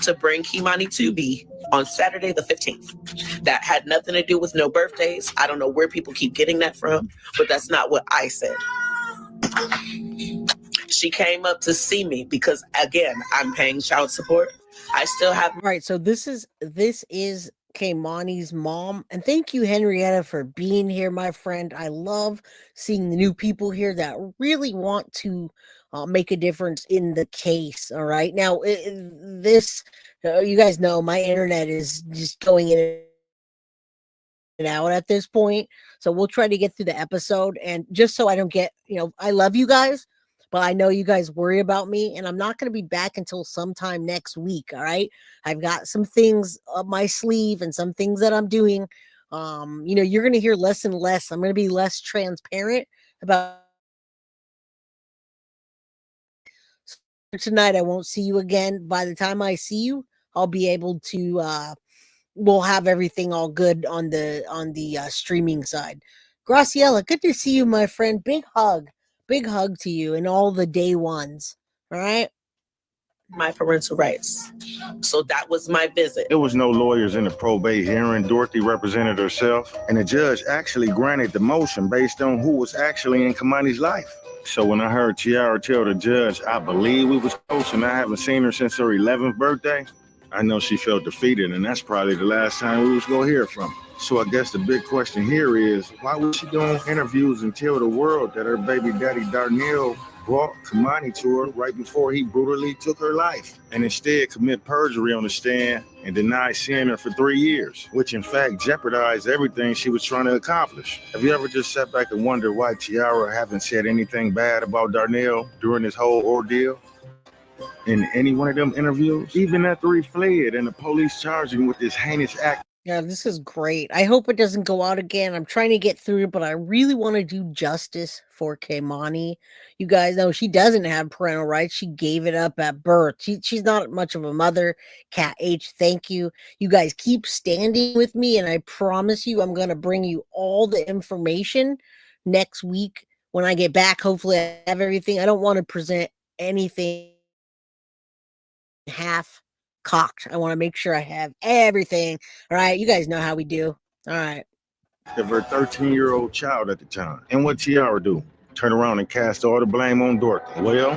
to bring Keimani to me on Saturday the 15th. That had nothing to do with no birthdays. I don't know where people keep getting that from, but that's not what I said. She came up to see me because, again, I'm paying child support. I still have... All right, so this is Keimani's mom. And thank you, Henrietta, for being here, my friend. I love seeing the new people here that really want to make a difference in the case. All right. Now, you guys know my internet is just going in and out at this point. So we'll try to get through the episode. And just so I don't get, I love you guys, but I know you guys worry about me, and I'm not going to be back until sometime next week. All right. I've got some things up my sleeve and some things that I'm doing. You're going to hear less and less. I'm going to be less transparent about tonight. I won't see you again. By the time I see you, I'll be able to, we'll have everything all good on the streaming side. Graciela, good to see you, my friend. Big hug to you and all the day ones. All right. My parental rights. So that was my visit. There was no lawyers in the probate hearing. Dorothy represented herself, and the judge actually granted the motion based on who was actually in Keimani's life. So when I heard Tiara tell the judge, I believe we was close and I haven't seen her since her 11th birthday, I know she felt defeated, and that's probably the last time we was gonna hear from her. So I guess the big question here is, why was she doing interviews and tell the world that her baby daddy Darnell brought Keimani to her right before he brutally took her life, and instead commit perjury on the stand and deny seeing her for 3 years, which in fact jeopardized everything she was trying to accomplish? Have you ever just sat back and wondered why Tiara haven't said anything bad about Darnell during this whole ordeal? In any one of them interviews, even after he fled and the police charged him with this heinous act. Yeah, this is great. I hope it doesn't go out again. I'm trying to get through it, but I really want to do justice for Keimani. You guys know she doesn't have parental rights. She gave it up at birth. She's not much of a mother. Cat H, thank you. You guys keep standing with me, and I promise you I'm going to bring you all the information next week when I get back. Hopefully I have everything. I don't want to present anything half cocked. I want to make sure I have everything. All right. You guys know how we do. All right. Of her 13-year-old child at the time. And what Tiara do? Turn around and cast all the blame on Dorothy. Well,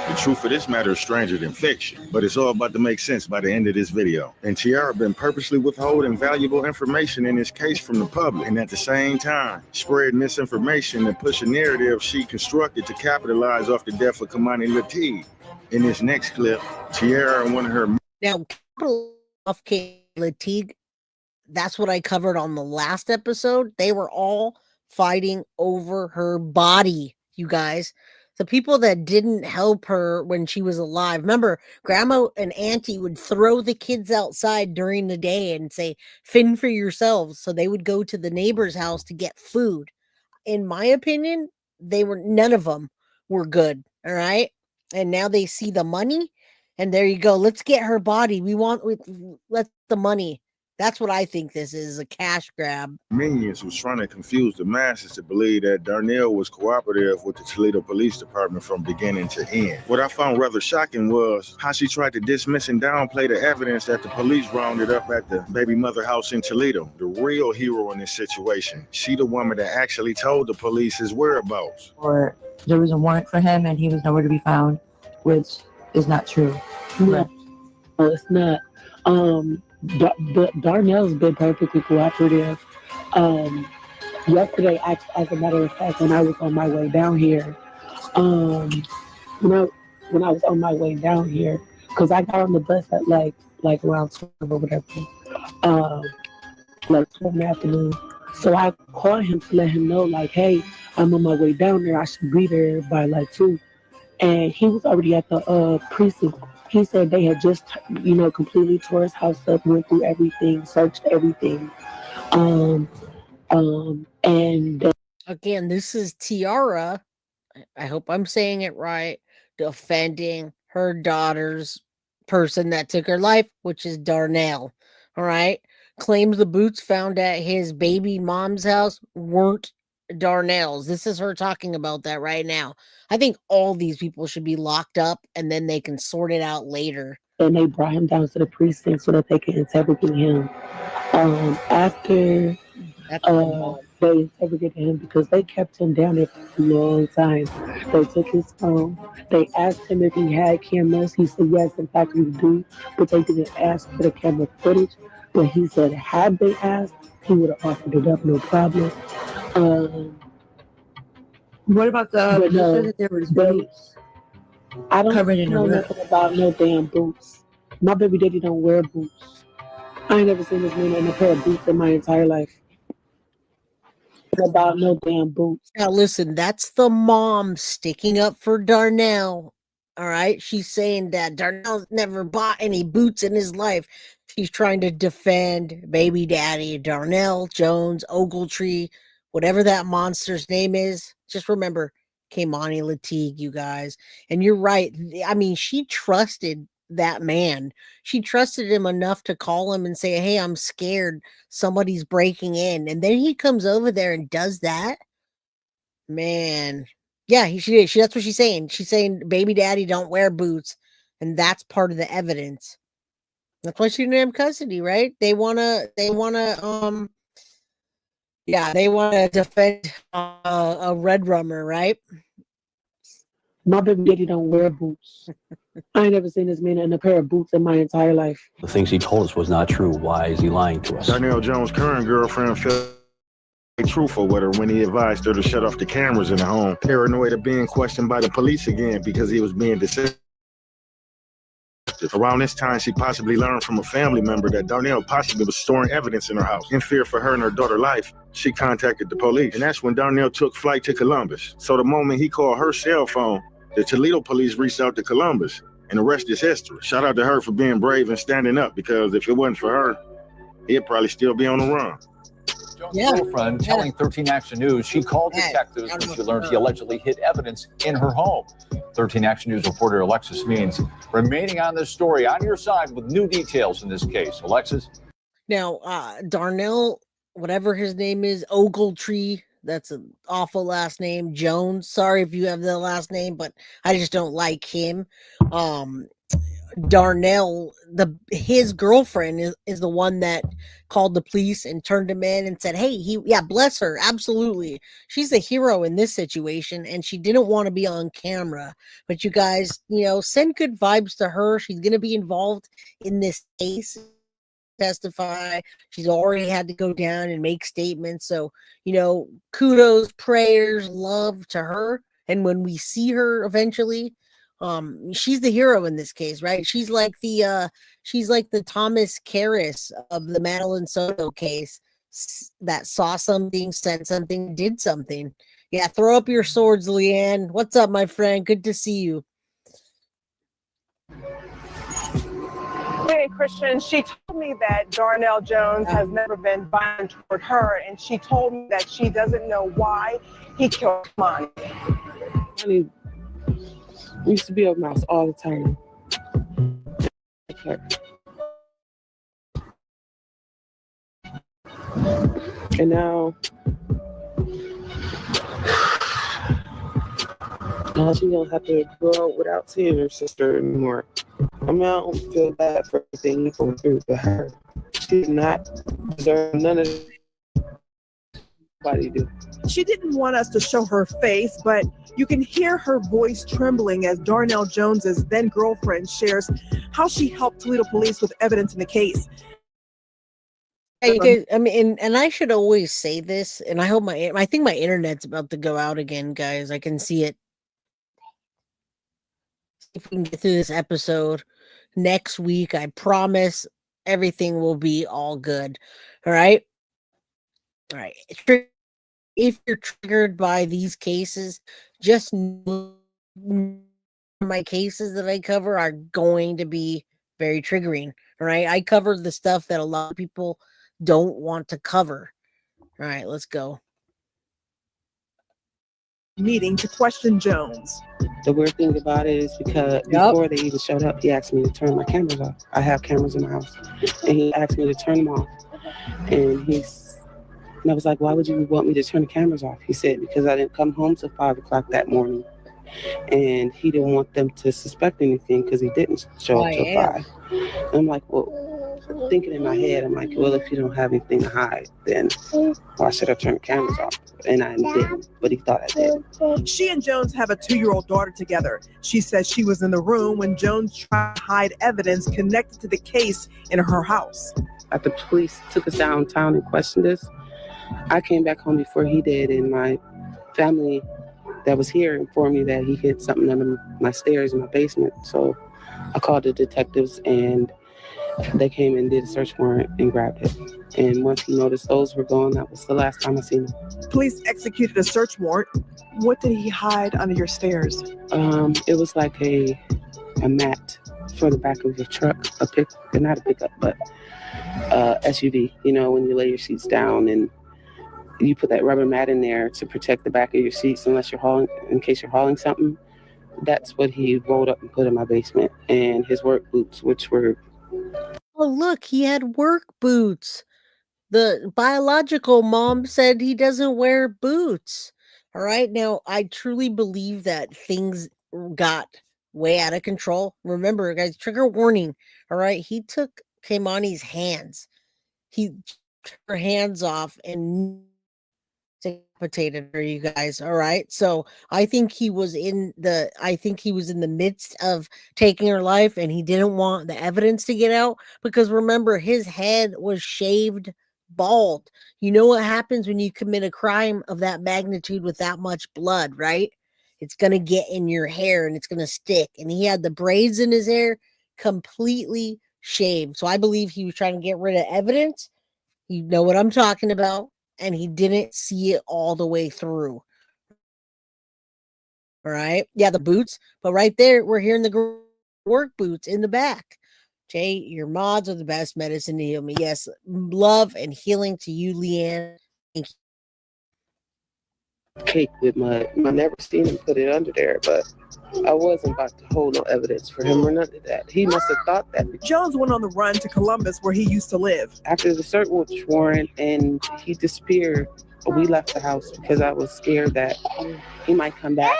the truth of this matter is stranger than fiction, but it's all about to make sense by the end of this video. And Tiara been purposely withholding valuable information in this case from the public, and at the same time spread misinformation and push a narrative she constructed to capitalize off the death of Kei'Mani Latigue. In this next clip, Tiara and one of her... Now, off Kei'Mani Latigue, that's what I covered on the last episode. They were all fighting over her body, you guys. The people that didn't help her when she was alive. Remember, Grandma and Auntie would throw the kids outside during the day and say, fend for yourselves. So they would go to the neighbor's house to get food. In my opinion, none of them were good. All right. And now they see the money, and there you go. Let's get her body. Let's the money. That's what I think this is, a cash grab. Minions was trying to confuse the masses to believe that Darnell was cooperative with the Toledo Police Department from beginning to end. What I found rather shocking was how she tried to dismiss and downplay the evidence that the police rounded up at the baby mother house in Toledo. The real hero in this situation, she the woman that actually told the police his whereabouts. Or there was a warrant for him and he was nowhere to be found, which is not true. No, it's not. Darnell's been perfectly cooperative. Yesterday, as a matter of fact, when I was on my way down here, when I was on my way down here, because I got on the bus at like around 12 or whatever, like 12 in the afternoon. So I called him to let him know, like, hey, I'm on my way down there. I should be there by like 2. And he was already at the precinct. He said they had just, completely tore his house up, went through everything, searched everything. And again, this is Tiara, I hope I'm saying it right, defending her daughter's person that took her life, which is Darnell. All right. Claims the boots found at his baby mom's house weren't Darnell's. This is her talking about that right now. I think all these people should be locked up and then they can sort it out later. And they brought him down to the precinct so that they can interrogate him. After they interrogated him, because they kept him down there for a long time. They took his phone. They asked him if he had cameras. He said yes, in fact we do, but they didn't ask for the camera footage. But he said had they asked, he would have offered it up, no problem. What about the that there was boots? I don't know nothing about no damn boots. My baby daddy don't wear boots. I ain't never seen this man in a pair of boots in my entire life. About no damn boots. Now listen, that's the mom sticking up for Darnell. All right, she's saying that Darnell never bought any boots in his life. She's trying to defend baby daddy Darnell Jones, Ogletree, whatever that monster's name is. Just remember Kei'Mani Latigue, you guys. And you're right. I mean, she trusted that man. She trusted him enough to call him and say, hey, I'm scared somebody's breaking in. And then he comes over there and does that. Man. Yeah, that's what she's saying. She's saying baby daddy don't wear boots. And that's part of the evidence. That's why she didn't have custody, right? They wanna defend a red rummer, right? My baby daddy don't wear boots. I ain't never seen this man in a pair of boots in my entire life. The things he told us was not true. Why is he lying to us? Darnell Jones' current girlfriend felt truthful with her when he advised her to shut off the cameras in the home. Paranoid of being questioned by the police again because he was being deceptive. Around this time, she possibly learned from a family member that Darnell possibly was storing evidence in her house. In fear for her and her daughter's life, she contacted the police. And that's when Darnell took flight to Columbus. So the moment he called her cell phone, the Toledo police reached out to Columbus, and the rest is history. Shout out to her for being brave and standing up, because if it wasn't for her, he'd probably still be on the run. Jones' girlfriend telling 13 Action News she called detectives when she learned he allegedly hid evidence in her home. 13 Action News reporter Alexis Means remaining on this story on your side with new details in this case. Alexis? Now, Darnell, whatever his name is, Ogletree, that's an awful last name, Jones. Sorry if you have the last name, but I just don't like him. Darnell, his girlfriend is the one that called the police and turned him in and said, hey, bless her. Absolutely. She's a hero in this situation, and she didn't want to be on camera. But you guys, send good vibes to her. She's going to be involved in this case, testify. She's already had to go down and make statements. So, kudos, prayers, love to her. And when we see her eventually, she's the hero in this case, right? She's like the Thomas Karras of the Madeline Soto case that saw something, said something, did something. Yeah, throw up your swords, Leanne. What's up, my friend? Good to see you. Hey, Christian, she told me that Darnell Jones has never been violent toward her, and she told me that she doesn't know why he killed Keimani. We used to be up mouse all the time. And now she don't have to grow up without seeing her sister anymore. I mean, I don't feel bad for everything you go through, but her, she did not deserve none of nobody do. She didn't want us to show her face, but you can hear her voice trembling as Darnell Jones's then girlfriend shares how she helped Toledo police with evidence in the case. Hey, you guys, I mean, and I should always say this, and I hope I think my internet's about to go out again, guys. I can see it. If we can get through this episode next week, I promise everything will be all good. All right. All right. If you're triggered by these cases, just know my cases that I cover are going to be very triggering. All right. I cover the stuff that a lot of people don't want to cover. All right, let's go. Meeting to question Jones. The weird thing about it is because before they even showed up, he asked me to turn my cameras off. I have cameras in my house, and he asked me to turn them off. And I was like, why would you want me to turn the cameras off? He said, because I didn't come home till 5 o'clock that morning. And he didn't want them to suspect anything because he didn't show up till 5. And I'm like, well, thinking in my head, I'm like, well, if you don't have anything to hide, then why should I turn the cameras off? And I didn't, but he thought I did. She and Jones have a 2-year-old daughter together. She says she was in the room when Jones tried to hide evidence connected to the case in her house. After the police took us downtown and questioned us, I came back home before he did, and my family that was here informed me that he hid something under my stairs in my basement. So I called the detectives, and they came and did a search warrant and grabbed it. And once he noticed those were gone, that was the last time I seen him. Police executed a search warrant. What did he hide under your stairs? It was like a mat for the back of your truck, not a pickup, but SUV. You know, when you lay your seats down and you put that rubber mat in there to protect the back of your seats in case you're hauling something. That's what he rolled up and put in my basement. And his work boots, which were... Oh, look, he had work boots. The biological mom said he doesn't wear boots. All right. Now, I truly believe that things got way out of control. Remember, guys, trigger warning. All right. He took Keimani's hands. He took her hands off and decapitated her, you guys. All right. So I think he was in the midst of taking her life, and he didn't want the evidence to get out because remember, his head was shaved bald. You know what happens when you commit a crime of that magnitude with that much blood, right? It's going to get in your hair and it's going to stick. And he had the braids in his hair completely shaved. So I believe he was trying to get rid of evidence. You know what I'm talking about. And he didn't see it all the way through. All right. Yeah, the boots. But right there, we're hearing the work boots in the back. Jay, your mods are the best medicine to heal me. Yes, love and healing to you, Leanne. Thank you. Cake with mud. I never seen him put it under there, but I wasn't about to hold no evidence for him or none of that. He must have thought that. Jones went on the run to Columbus, where he used to live. After the search warrant and he disappeared, we left the house because I was scared that he might come back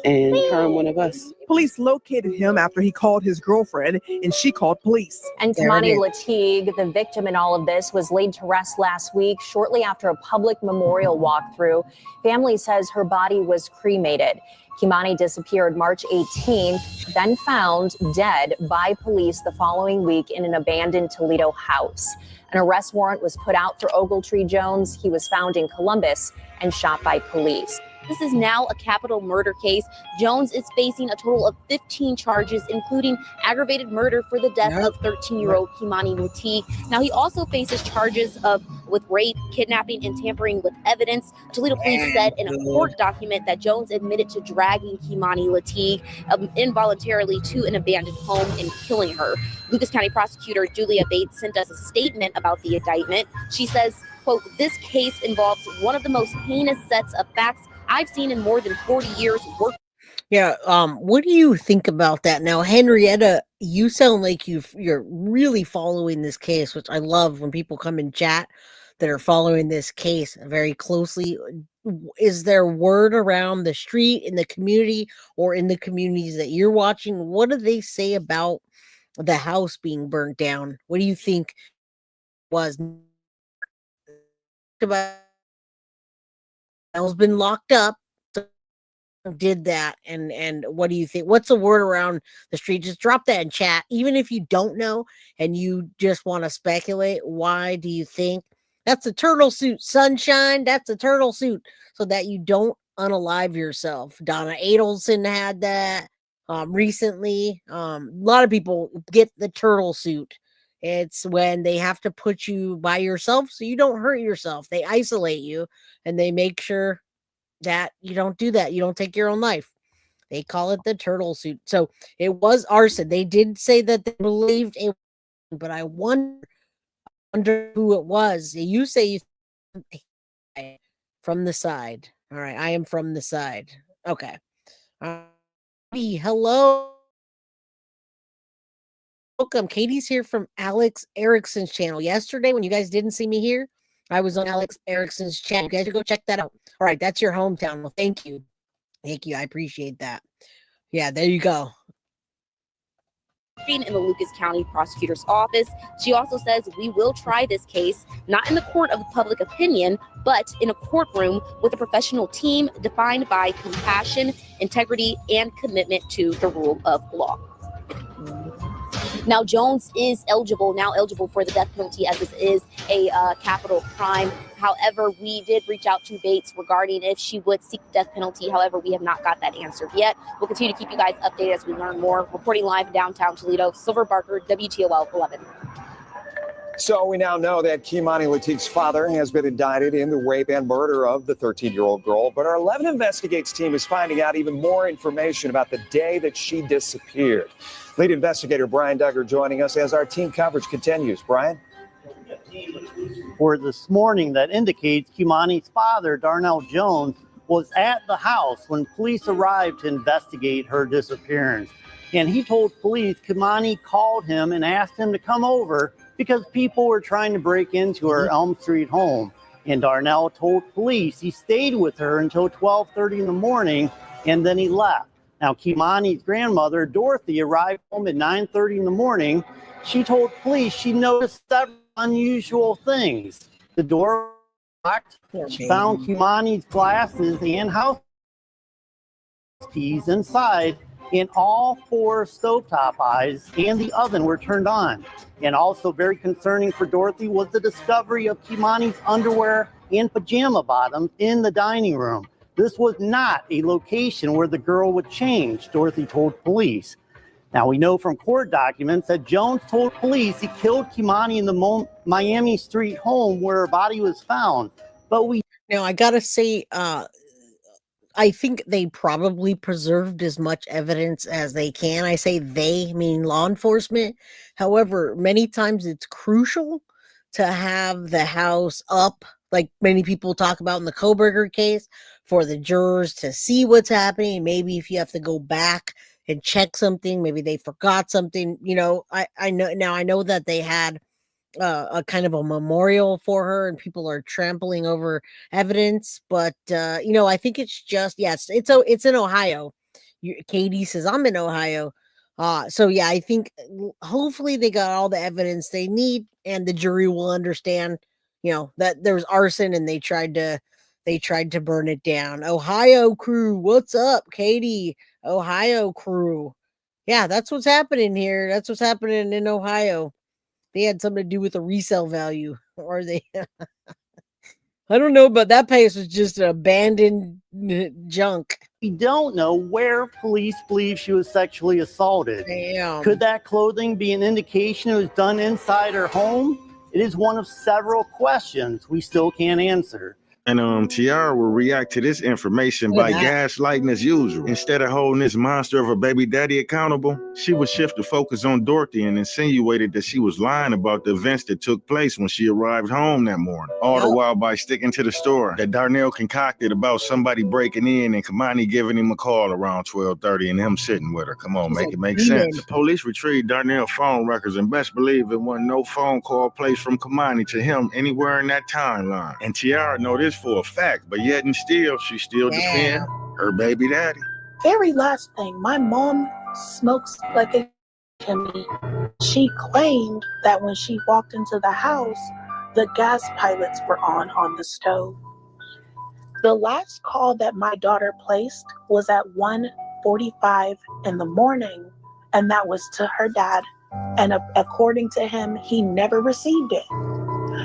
and harm one of us. Police located him after he called his girlfriend, and she called police. And Kei'Mani Latigue, the victim in all of this, was laid to rest last week shortly after a public memorial walkthrough. Family says her body was cremated. Keimani disappeared March 18th, then found dead by police the following week in an abandoned Toledo house. An arrest warrant was put out for Ogletree Jones. He was found in Columbus and shot by police. This is now a capital murder case. Jones is facing a total of 15 charges, including aggravated murder for the death of 13-year-old Kei'Mani Latigue. Now, he also faces charges with rape, kidnapping, and tampering with evidence. Toledo police said in a court document that Jones admitted to dragging Kei'Mani Latigue involuntarily to an abandoned home and killing her. Lucas County Prosecutor Julia Bates sent us a statement about the indictment. She says, quote, "This case involves one of the most heinous sets of facts I've seen in more than 40 years work." Yeah, what do you think about that? Now, Henrietta, you sound like you're really following this case, which I love when people come and chat. that are following this case very closely. Is there word around the street, in the community, or in the communities that you're watching? What do they say about the house being burnt down? What do you think was about? Has been locked up. Did that, and what do you think? What's the word around the street? Just drop that in chat, even if you don't know and you just want to speculate. Why do you think? That's a turtle suit, sunshine. That's a turtle suit, so that you don't unalive yourself. Donna Adelson had that recently. A lot of people get the turtle suit. It's when they have to put you by yourself so you don't hurt yourself. They isolate you and they make sure that you don't do that. You don't take your own life. They call it the turtle suit. So it was arson. They did say that they believed it, but I wonder who it was. You say you from the side. All right, I am from the side. Okay. Hello. Welcome. Katie's here from Alex Erickson's channel. Yesterday, when you guys didn't see me here, I was on Alex Erickson's channel. You guys should go check that out. All right, that's your hometown. Well, thank you. Thank you. I appreciate that. Yeah, there you go. In the Lucas County Prosecutor's Office. She also says we will try this case, not in the court of public opinion, but in a courtroom with a professional team defined by compassion, integrity, and commitment to the rule of law. Now, Jones is eligible for the death penalty, as this is a capital crime. However, we did reach out to Bates regarding if she would seek the death penalty. However, we have not got that answered yet. We'll continue to keep you guys updated as we learn more. Reporting live in downtown Toledo, Silver Barker, WTOL 11. So we now know that Kei'Mani Latigue's father has been indicted in the rape and murder of the 13-year-old girl. But our 11 Investigates team is finding out even more information about the day that she disappeared. Lead investigator Brian Duggar joining us as our team coverage continues. Brian? For this morning that indicates Keimani's father, Darnell Jones, was at the house when police arrived to investigate her disappearance. And he told police Keimani called him and asked him to come over because people were trying to break into her Elm Street home. And Darnell told police he stayed with her until 12:30 in the morning and then he left. Now, Keimani's grandmother, Dorothy, arrived home at 9:30 in the morning. She told police she noticed several unusual things. The door was locked. She found Keimani's glasses and house keys inside, and all 4 stovetop eyes and the oven were turned on. And also very concerning for Dorothy was the discovery of Keimani's underwear and pajama bottoms in the dining room. This was not a location where the girl would change, Dorothy told police. Now, we know from court documents that Jones told police he killed Keimani in the Miami Street home where her body was found. But Now, I gotta say, I think they probably preserved as much evidence as they can. I say they, meaning law enforcement. However, many times it's crucial to have the house up, like many people talk about in the Koberger case, for the jurors to see what's happening. Maybe if you have to go back and check something, maybe they forgot something. You know, I know that they had a kind of a memorial for her and people are trampling over evidence, but you know, I think it's just, yes, it's in Ohio. Katie says I'm in Ohio. So yeah, I think hopefully they got all the evidence they need and the jury will understand, you know, that there was arson and they tried to burn it down. Ohio crew, what's up, Katie? Ohio crew. Yeah, that's what's happening here. That's what's happening in Ohio. They had something to do with the resale value, or they I don't know, but that place was just abandoned junk. we don't know where police believe she was sexually assaulted. Damn. Could that clothing be an indication it was done inside her home? It is one of several questions we still can't answer. And Tiara will react to this information Look by at that. gaslighting as usual. Instead of holding this monster of a baby daddy accountable, she would shift the focus on Dorothy and insinuated that she was lying about the events that took place when she arrived home that morning. All the while by sticking to the story that Darnell concocted about somebody breaking in and Keimani giving him a call around 12:30 and him sitting with her. Come on, make it make sense. The police retrieved Darnell's phone records and best believe it wasn't no phone call placed from Keimani to him anywhere in that timeline. And Tiara know this for a fact, but yet and still, she still defend her baby daddy. Very last thing, my mom smokes like a chimney. She claimed that when she walked into the house, the gas pilots were on the stove. The last call that my daughter placed was at 1:45 in the morning, and that was to her dad. And according to him, he never received it.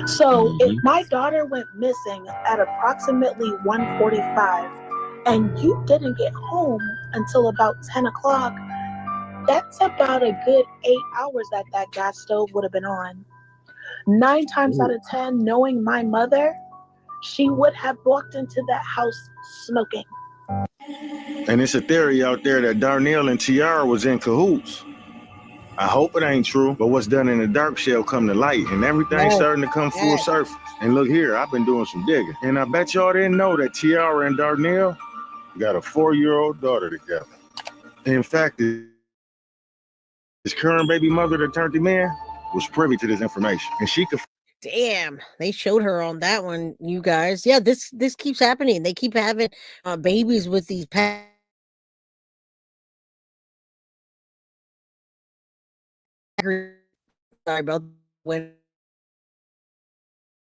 So if my daughter went missing at approximately 1:45 and you didn't get home until about 10 o'clock, that's about a good 8 hours that that gas stove would have been on. 9 times out of 10, knowing my mother, she would have walked into that house smoking. And it's a theory out there that Darnell and Tiara was in cahoots. I hope it ain't true, but what's done in the dark shall come to light, and everything's starting to come full surface. And look here, I've been doing some digging, and I bet y'all didn't know that Tiara and Darnell got a 4-year-old daughter together. In fact, his current baby mother that turned him in was privy to this information, and she could. Damn, they showed her on that one, you guys. Yeah, this keeps happening. They keep having babies with these sorry about when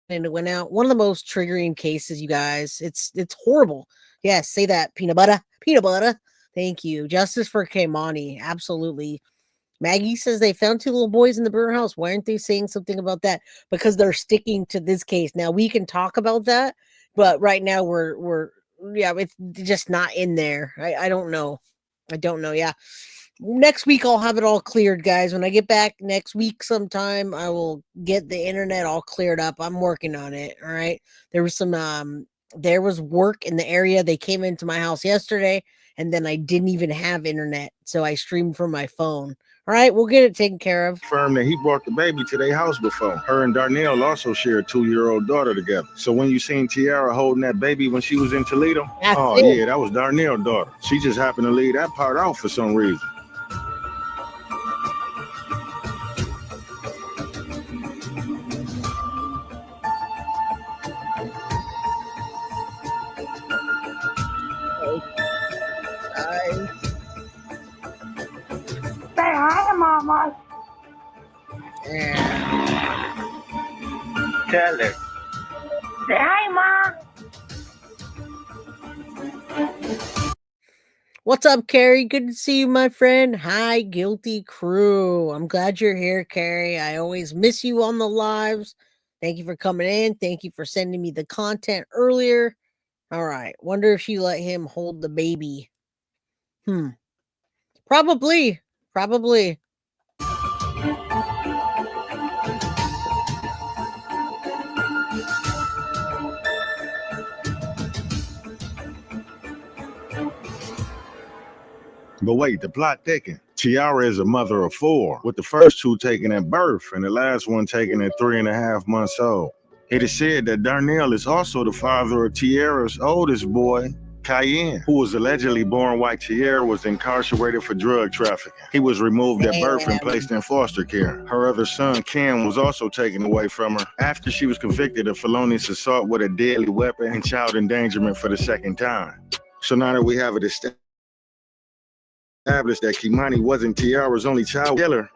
and it went out. One of the most triggering cases, you guys. It's horrible. Yes, say that, peanut butter. Thank you. Justice for Keimani. Absolutely. Maggie says they found 2 little boys in the burner house. Why aren't they saying something about that? Because they're sticking to this case. Now we can talk about that, but right now we're it's just not in there. I don't know. Yeah. Next week I'll have it all cleared, guys. When I get back next week sometime, I will get the internet all cleared up. I'm working on it. All right. There was some there was work in the area. They came into my house yesterday, and then I didn't even have internet, so I streamed from my phone. All right, we'll get it taken care of. Confirmed that he brought the baby to their house before. Her and Darnell also share a 2-year-old daughter together. So when you seen Tiara holding that baby when she was in Toledo, yeah, that was Darnell's daughter. She just happened to leave that part out for some reason. Say hi, Mama. Tell her. Say hi, Mom. What's up, Carrie? Good to see you, my friend. Hi, Guilty Crew. I'm glad you're here, Carrie. I always miss you on the lives. Thank you for coming in. Thank you for sending me the content earlier. All right. Wonder if she let him hold the baby. Probably. But wait, the plot thickens. Tiara is a mother of 4, with the first 2 taken at birth and the last one taken at 3.5 months old. It is said that Darnell is also the father of Tiara's oldest boy, Kei'Mani, who was allegedly born while Tiara was incarcerated for drug trafficking. He was removed at birth and placed in foster care. Her other son, Cam, was also taken away from her after she was convicted of felonious assault with a deadly weapon and child endangerment for the 2nd time. So now that we have it established that Keimani wasn't Tiara's only child killer.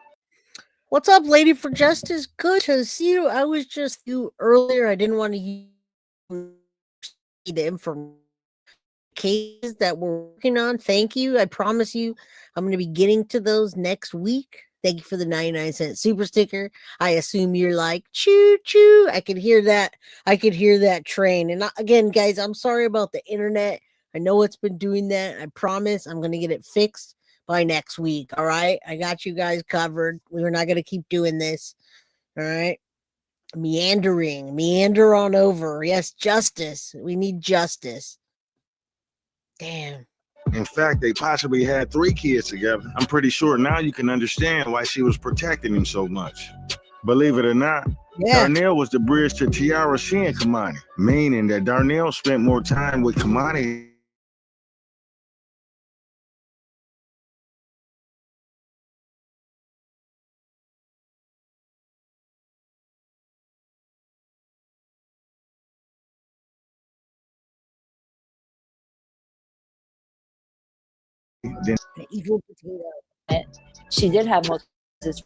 What's up, Lady for Justice? Good to see you. I was just you earlier. I didn't want to use the information cases that we're working on. Thank you. I promise you I'm going to be getting to those next week. Thank you for the 99-cent super sticker. I assume you're like, choo choo. I could hear that train. And again, guys, I'm sorry about the internet. I know it's been doing that. I promise I'm going to get it fixed by next week. All right. I got you guys covered. We're not going to keep doing this. All right. Meander on over. Yes, justice. We need justice. Damn. In fact, they possibly had 3 kids together. I'm pretty sure now you can understand why she was protecting him so much. Believe it or not, Darnell was the bridge to Tiara seeing Keimani, meaning that Darnell spent more time with Keimani. Evil potato. She did have most of this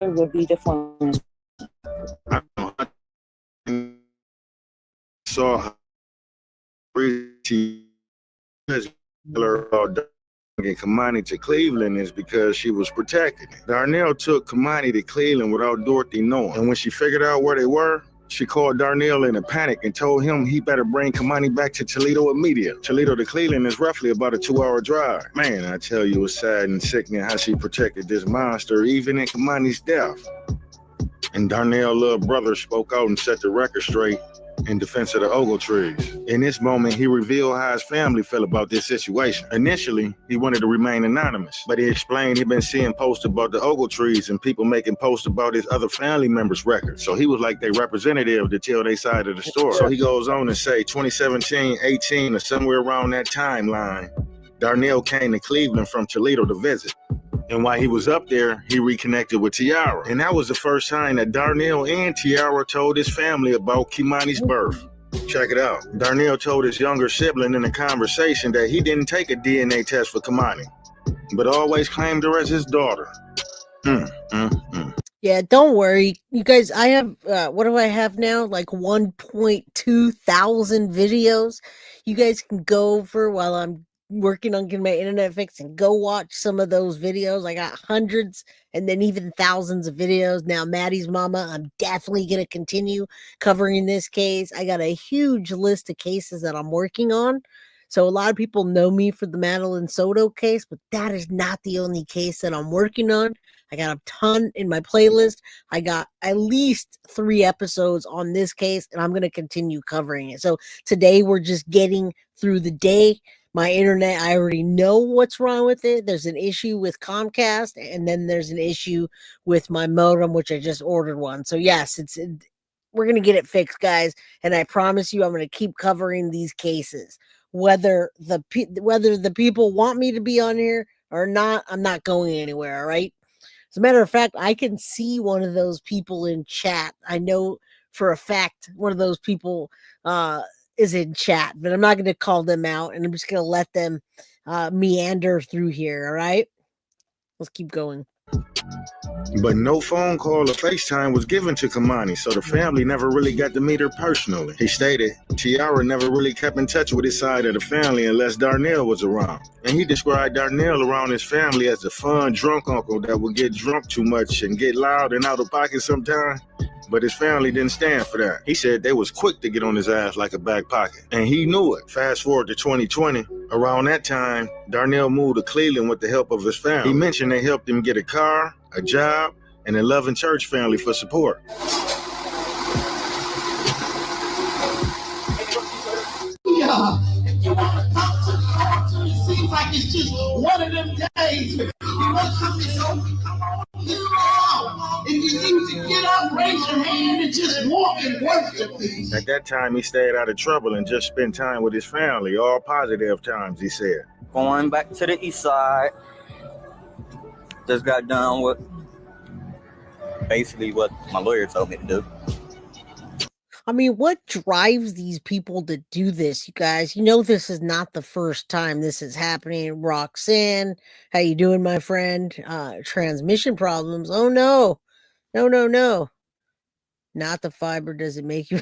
would be the form. Saw her get Keimani to Cleveland is because she was protected. Darnell took Keimani to Cleveland without Dorothy knowing. And when she figured out where they were, she called Darnell in a panic and told him he better bring Keimani back to Toledo immediately. Toledo to Cleveland is roughly about a 2-hour drive. Man, I tell you, it's sad and sickening how she protected this monster, even in Keimani's death. And Darnell's little brother spoke out and set the record straight in defense of the Ogletrees. In this moment, he revealed how his family felt about this situation. Initially, he wanted to remain anonymous, but he explained he'd been seeing posts about the Ogletrees and people making posts about his other family members' records. So he was like their representative to tell their side of the story. So he goes on to say 2017, 18, or somewhere around that timeline, Darnell came to Cleveland from Toledo to visit. And while he was up there, he reconnected with Tiara. And that was the first time that Darnell and Tiara told his family about Keimani's birth. Check it out. Darnell told his younger sibling in a conversation that he didn't take a DNA test for Keimani, but always claimed her as his daughter. Yeah, don't worry. You guys, I have, what do I have now? Like 1.2 thousand videos. You guys can go over while I'm working on getting my internet fixed and go watch some of those videos. I got hundreds and then even thousands of videos. Now, Maddie's mama, I'm definitely going to continue covering this case. I got a huge list of cases that I'm working on. So a lot of people know me for the Madeline Soto case, but that is not the only case that I'm working on. I got a ton in my playlist. I got at least 3 episodes on this case, and I'm going to continue covering it. So today we're just getting through the day. My internet, I already know what's wrong with it. There's an issue with Comcast, and then there's an issue with my modem, which I just ordered one. So yes, we're going to get it fixed, guys. And I promise you, I'm going to keep covering these cases. Whether the people want me to be on here or not, I'm not going anywhere, all right? As a matter of fact, I can see one of those people in chat. I know for a fact one of those people is in chat, but I'm not going to call them out, and I'm just going to let them meander through here, all right? Let's keep going. But no phone call or FaceTime was given to Keimani, so the family never really got to meet her personally. He stated Tiara never really kept in touch with his side of the family unless Darnell was around. And he described Darnell around his family as the fun, drunk uncle that would get drunk too much and get loud and out of pocket sometimes. But his family didn't stand for that. He said they was quick to get on his ass like a back pocket. And he knew it. Fast forward to 2020. Around that time, Darnell moved to Cleveland with the help of his family. He mentioned they helped him get a car, a job, and a loving church family for support. Yeah. It seems like it's just one of them days. You want something to come on, get out. If you need to get up, raise your hand and just walk and worship me. At that time, he stayed out of trouble and just spent time with his family, all positive times, he said. Going back to the east side, just got done with basically what my lawyer told me to do. I mean, what drives these people to do this, you guys? You know, this is not the first time this is happening. Roxanne, how you doing, my friend? Transmission problems. Oh, no. No. Not the fiber. Does it make you?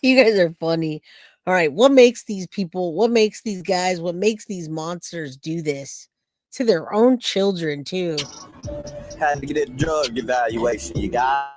You guys are funny. All right. What makes these people, what makes these guys, what makes these monsters do this to their own children, too? Had to get a drug evaluation, you guys.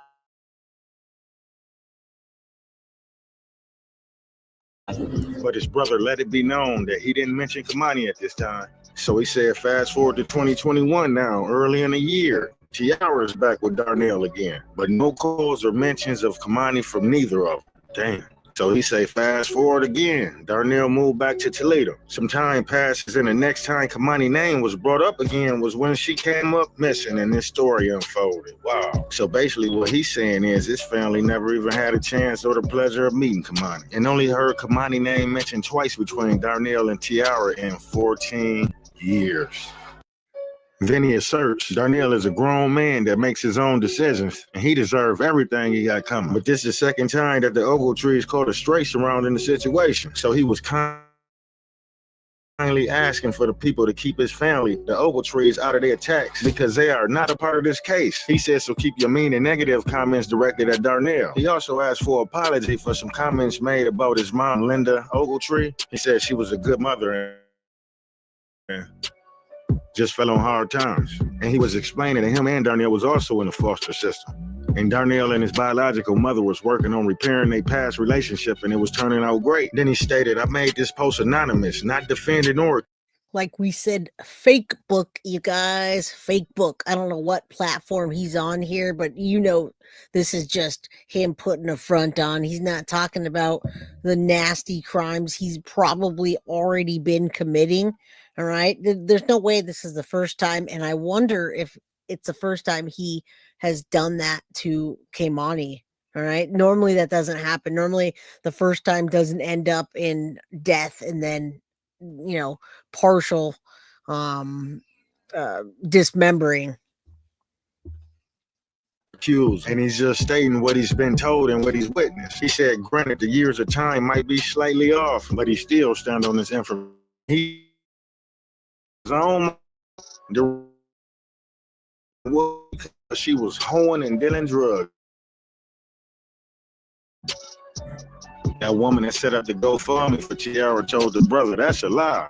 But his brother let it be known that he didn't mention Keimani at this time. So he said, fast forward to 2021 now, early in the year. Tiara is back with Darnell again, but no calls or mentions of Keimani from neither of them. Damn. So he say fast forward again. Darnell moved back to Toledo. Some time passes and the next time Keimani's name was brought up again was when she came up missing and this story unfolded. Wow. So basically what he's saying is his family never even had a chance or the pleasure of meeting Keimani and only heard Keimani's name mentioned twice between Darnell and Tiara in 14 years. Then he asserts Darnell is a grown man that makes his own decisions, and he deserves everything he got coming. But this is the second time that the Ogletrees caught a stray surrounding the situation. So he was kindly asking for the people to keep his family, the Ogletrees, out of their attacks because they are not a part of this case. He says so keep your mean and negative comments directed at Darnell. He also asked for an apology for some comments made about his mom, Linda Ogletree. He said she was a good mother and just fell on hard times. And he was explaining that him and Darnell was also in the foster system. And Darnell and his biological mother was working on repairing their past relationship and it was turning out great. Then he stated, I made this post anonymous, not defending or... Like we said, fake book, you guys, fake book. I don't know what platform he's on here, but you know, this is just him putting a front on. He's not talking about the nasty crimes he's probably already been committing. All right. There's no way this is the first time. And I wonder if it's the first time he has done that to Keimani. All right. Normally that doesn't happen. Normally the first time doesn't end up in death and then, you know, partial dismembering. Accused, and he's just stating what he's been told and what he's witnessed. He said, granted, the years of time might be slightly off, but he still stands on this information. She was hoeing and dealing drugs. That woman that set up the GoFundMe for Tiara told the brother, that's a lie.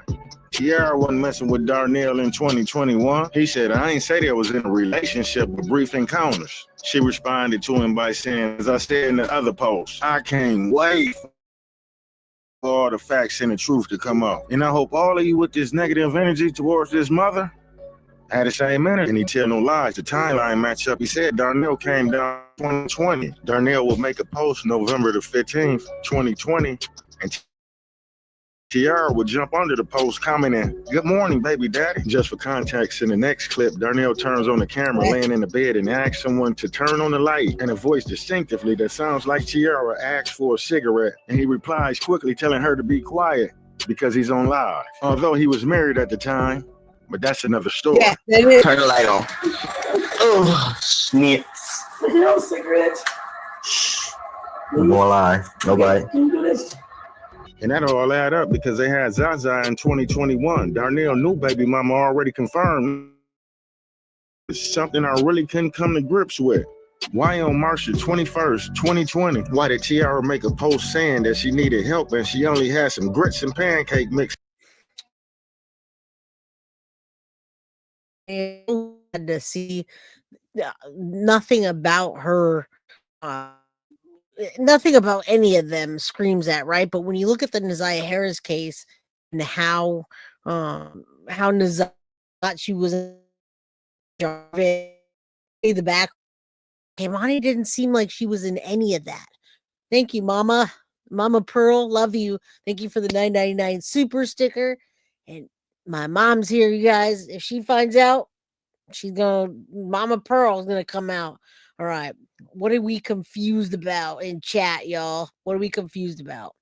Tiara wasn't messing with Darnell in 2021. He said, I ain't say they was in a relationship with brief encounters. She responded to him by saying, as I said in the other post, I can't wait for all the facts and the truth to come out. And I hope all of you with this negative energy towards this mother had the same energy. And he tell no lies. The timeline match up. He said Darnell came down 2020. Darnell will make a post November the 15th, 2020. And Tiara would jump under the post commenting, good morning, baby daddy. Just for context, in the next clip, Darnell turns on the camera laying in the bed and asks someone to turn on the light in a voice distinctively that sounds like Tiara asks for a cigarette. And he replies quickly telling her to be quiet because he's on live. Although he was married at the time, but that's another story. Yeah, turn the light on. Oh, snip. No cigarette. I'm gonna lie. Nobody. And that all add up because they had Zaza in 2021. Darnell knew baby mama already confirmed. It's something I really couldn't come to grips with. Why on March the 21st, 2020, why did Tiara make a post saying that she needed help and she only had some grits and pancake mix? Had to see nothing about her. Nothing about any of them screams that, right? But when you look at the Naziah Harris case and how Naziah thought she was in the back, Keimani didn't seem like she was in any of that. Thank you, Mama Pearl. Love you. Thank you for the $9.99 super sticker. And my mom's here, you guys. If she finds out, Mama Pearl is gonna come out. All right. What are we confused about in chat, y'all? What are we confused about?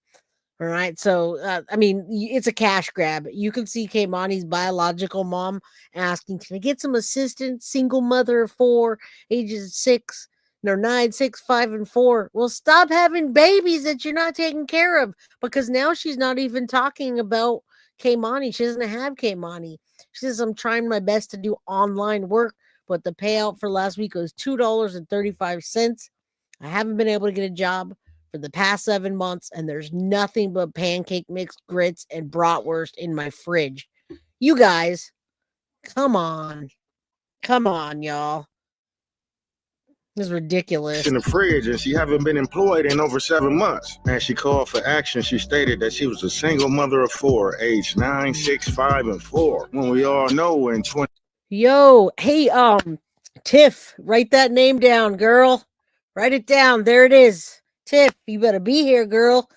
All right. So, I mean, it's a cash grab. You can see Keimani's biological mom asking, can I get some assistance? Single mother of 4, ages 9, 6, 5, and 4. Well, stop having babies that you're not taking care of, because now she's not even talking about Keimani. She doesn't have Keimani. She says, I'm trying my best to do online work, but the payout for last week was $2.35. I haven't been able to get a job for the past 7 months, and there's nothing but pancake mix, grits, and bratwurst in my fridge. You guys, come on. Come on, y'all. This is ridiculous. In the fridge, and she haven't been employed in over 7 months. And she called for action. She stated that she was a single mother of 4, aged 9, 6, 5, and 4. When we all know in 20. Yo, hey, Tiff, write that name down, girl. Write it down. There it is. Tiff, you better be here, girl.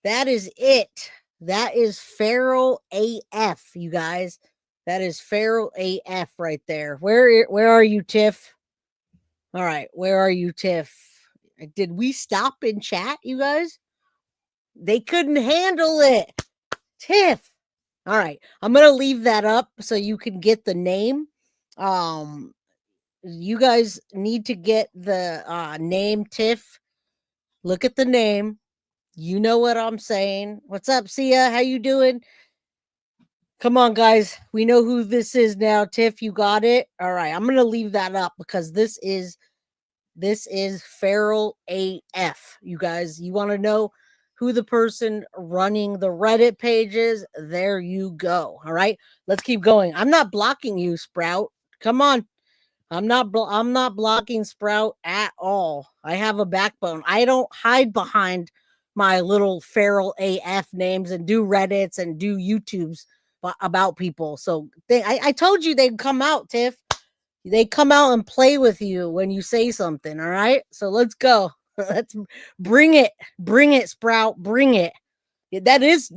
That is it. That is feral AF, you guys. That is feral AF right there. Where are you, Tiff? All right, where are you, Tiff? Did we stop in chat, you guys? They couldn't handle it. Tiff. All right, I'm going to leave that up so you can get the name. You guys need to get the name, Tiff. Look at the name. You know what I'm saying. What's up, Sia? How you doing? Come on, guys. We know who this is now. Tiff, you got it? All right, I'm going to leave that up because this is feral AF. You guys, you want to know who the person running the Reddit page is? There you go. All right, let's keep going. I'm not blocking you, Sprout. Come on. I'm not blocking Sprout at all. I have a backbone. I don't hide behind my little feral AF names and do Reddits and do YouTubes about people. So I told you they'd come out, Tiff. They come out and play with you when you say something. All right. So let's go. Let's bring it. Bring it, Sprout. Bring it. That is,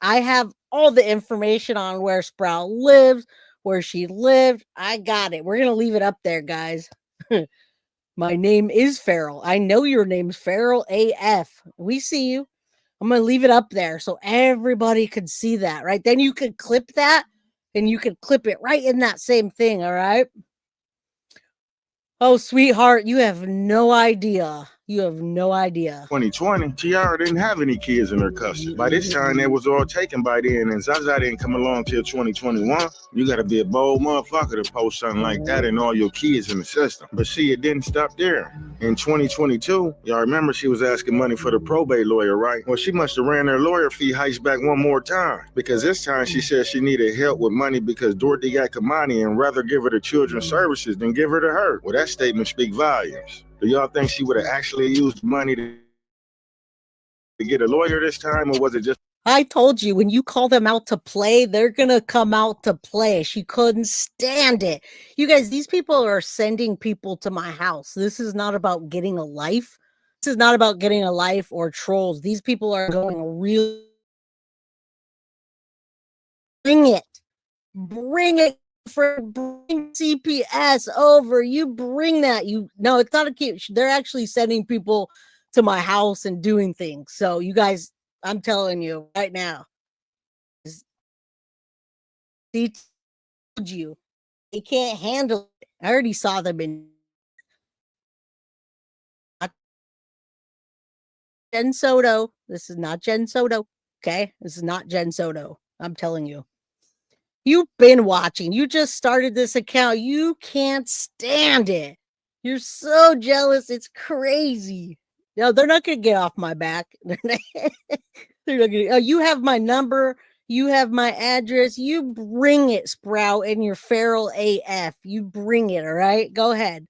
I have all the information on where Sprout lives, where she lived. I got it. We're going to leave it up there, guys. My name is Feral. I know your name's Feral AF. We see you. I'm going to leave it up there so everybody could see that, right? Then you could clip that and you could clip it right in that same thing, all right? Oh, sweetheart, you have no idea. You have no idea. 2020, Tiara didn't have any kids in her custody. By this time, they was all taken by then, and Zaza didn't come along till 2021. You gotta be a bold motherfucker to post something like that and all your kids in the system. But see, it didn't stop there. In 2022, y'all remember she was asking money for the probate lawyer, right? Well, she must have ran her lawyer fee hikes back one more time, because this time she said she needed help with money because Dorothy got Keimani and rather give her to children's services than give her to her. Well, that statement speaks volumes. Do y'all think she would have actually used money to get a lawyer this time, or was it just... I told you, when you call them out to play, they're going to come out to play. She couldn't stand it. You guys, these people are sending people to my house. This is not about getting a life. This is not about getting a life or trolls. These people are going real. Bring it. Bring it. Bring CPS over. You bring that. No, it's not a kid. They're actually sending people to my house and doing things. So you guys, I'm telling you right now, they told you they can't handle it. I already saw them in Jen Soto. This is not Jen Soto. Okay, this is not Jen Soto. I'm telling you. You've been watching. You just started this account. You can't stand it. You're so jealous. It's crazy. No, they're not going to get off my back. They're not gonna, oh, you have my number. You have my address. You bring it, Sprout, and your feral AF. You bring it, all right? Go ahead.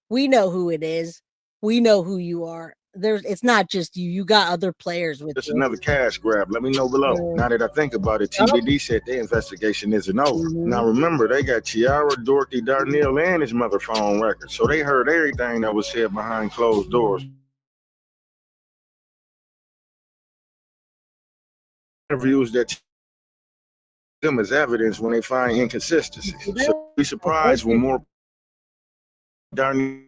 We know who it is. We know who you are. It's not just you. You got other players with Just you. another cash grab. Let me know below. Now that I think about it, TBD said their investigation isn't over. Now remember, they got Tiara, Dorothy, Darnell, and his mother phone records, so they heard everything that was said behind closed doors. Interviews that them as evidence when they find inconsistencies. So be surprised when more Darnell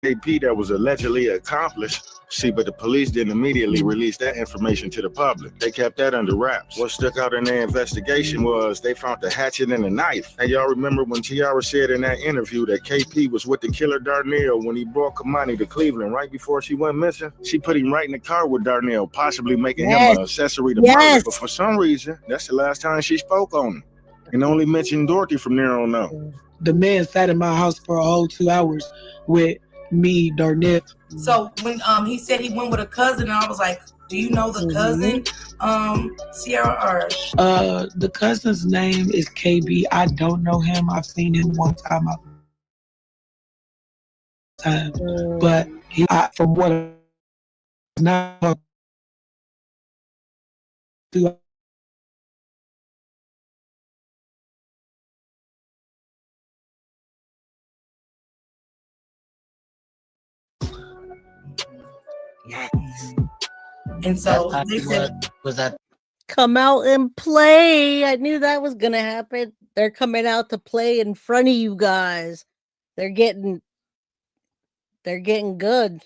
AP that was allegedly accomplished. See, but the police didn't immediately release that information to the public. They kept that under wraps. What stuck out in their investigation was they found the hatchet and a knife. And y'all remember when Tiara said in that interview that KP was with the killer Darnell when he brought Keimani to Cleveland right before she went missing? She put him right in the car with Darnell, possibly making him an accessory to murder. But for some reason, that's the last time she spoke on him. And only mentioned Dorothy from there on out. The man sat in my house for a whole 2 hours with me, Darnell. So when he said he went with a cousin, and I was like, do you know the cousin, Sierra, or? The cousin's name is KB. I don't know him. I've seen him one time. But from what I now And so they said, was that Come out and play. I knew that was gonna happen. They're coming out to play in front of you guys. They're getting good.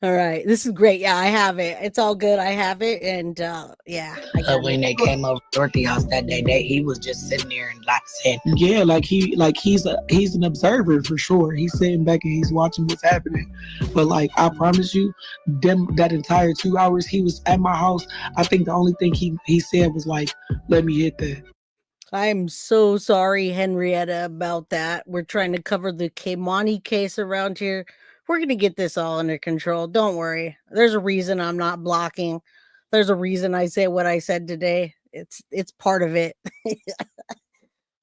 All right, this is great. Yeah, I have it. It's all good. I have it, and yeah. when they came over to Dorothy house that day, he was just sitting there and like said, Yeah, he's an observer for sure. He's sitting back and he's watching what's happening. But like I promise you, that entire 2 hours he was at my house, I think the only thing he said was like, "Let me hit that." I'm so sorry, Henrietta, about that. We're trying to cover the Keimani case around here. We're going to get this all under control. Don't worry. There's a reason I'm not blocking. There's a reason I say what I said today. It's part of it.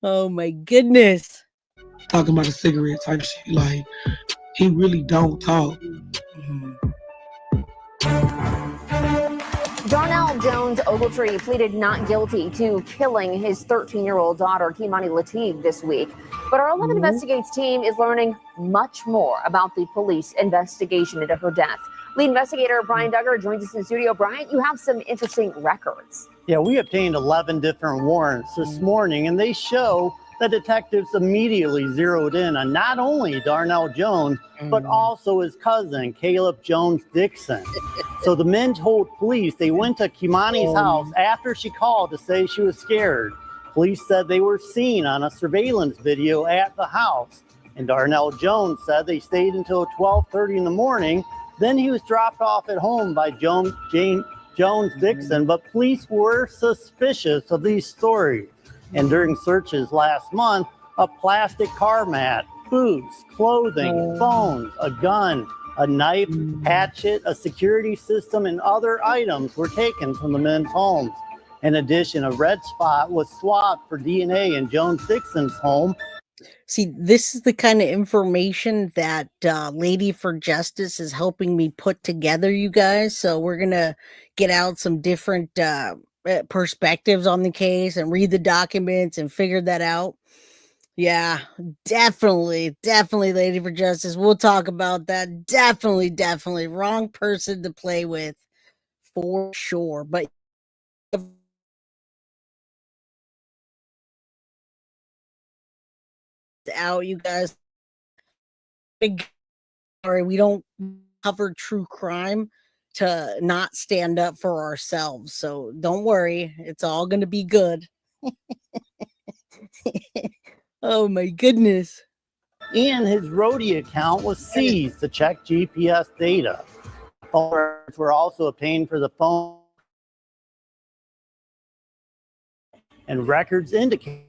Oh my goodness. Talking about a cigarette type shit. Like, he really don't talk. Darnell Jones-Ogletree pleaded not guilty to killing his 13-year-old daughter, Kei'Mani Latigue, this week. But our 11 Investigates team is learning much more about the police investigation into her death. Lead investigator Brian Duggar joins us in the studio. Brian, you have some interesting records. Yeah, we obtained 11 different warrants this morning, and they show that detectives immediately zeroed in on not only Darnell Jones, but also his cousin, Jones-Dixon. So the men told police they went to Keimani's house after she called to say she was scared. Police said they were seen on a surveillance video at the house. And Darnell Jones said they stayed until 12:30 in the morning. Then he was dropped off at home by Jones-Dixon, but police were suspicious of these stories. And during searches last month, a plastic car mat, boots, clothing, phones, a gun, a knife, hatchet, a security system, and other items were taken from the men's homes. In addition, a red spot was swabbed for DNA in Jones-Dixon's home. See, this is the kind of information that Lady for Justice is helping me put together, you guys. So we're going to get out some different perspectives on the case and read the documents and figure that out. Yeah, definitely, Lady for Justice. We'll talk about that. Definitely. Wrong person to play with for sure. But out, you guys. Sorry, we don't cover true crime to not stand up for ourselves. So don't worry, it's all going to be good. Oh my goodness. And his roadie account was seized to check GPS data. Phone records were also obtained for the phone, and records indicate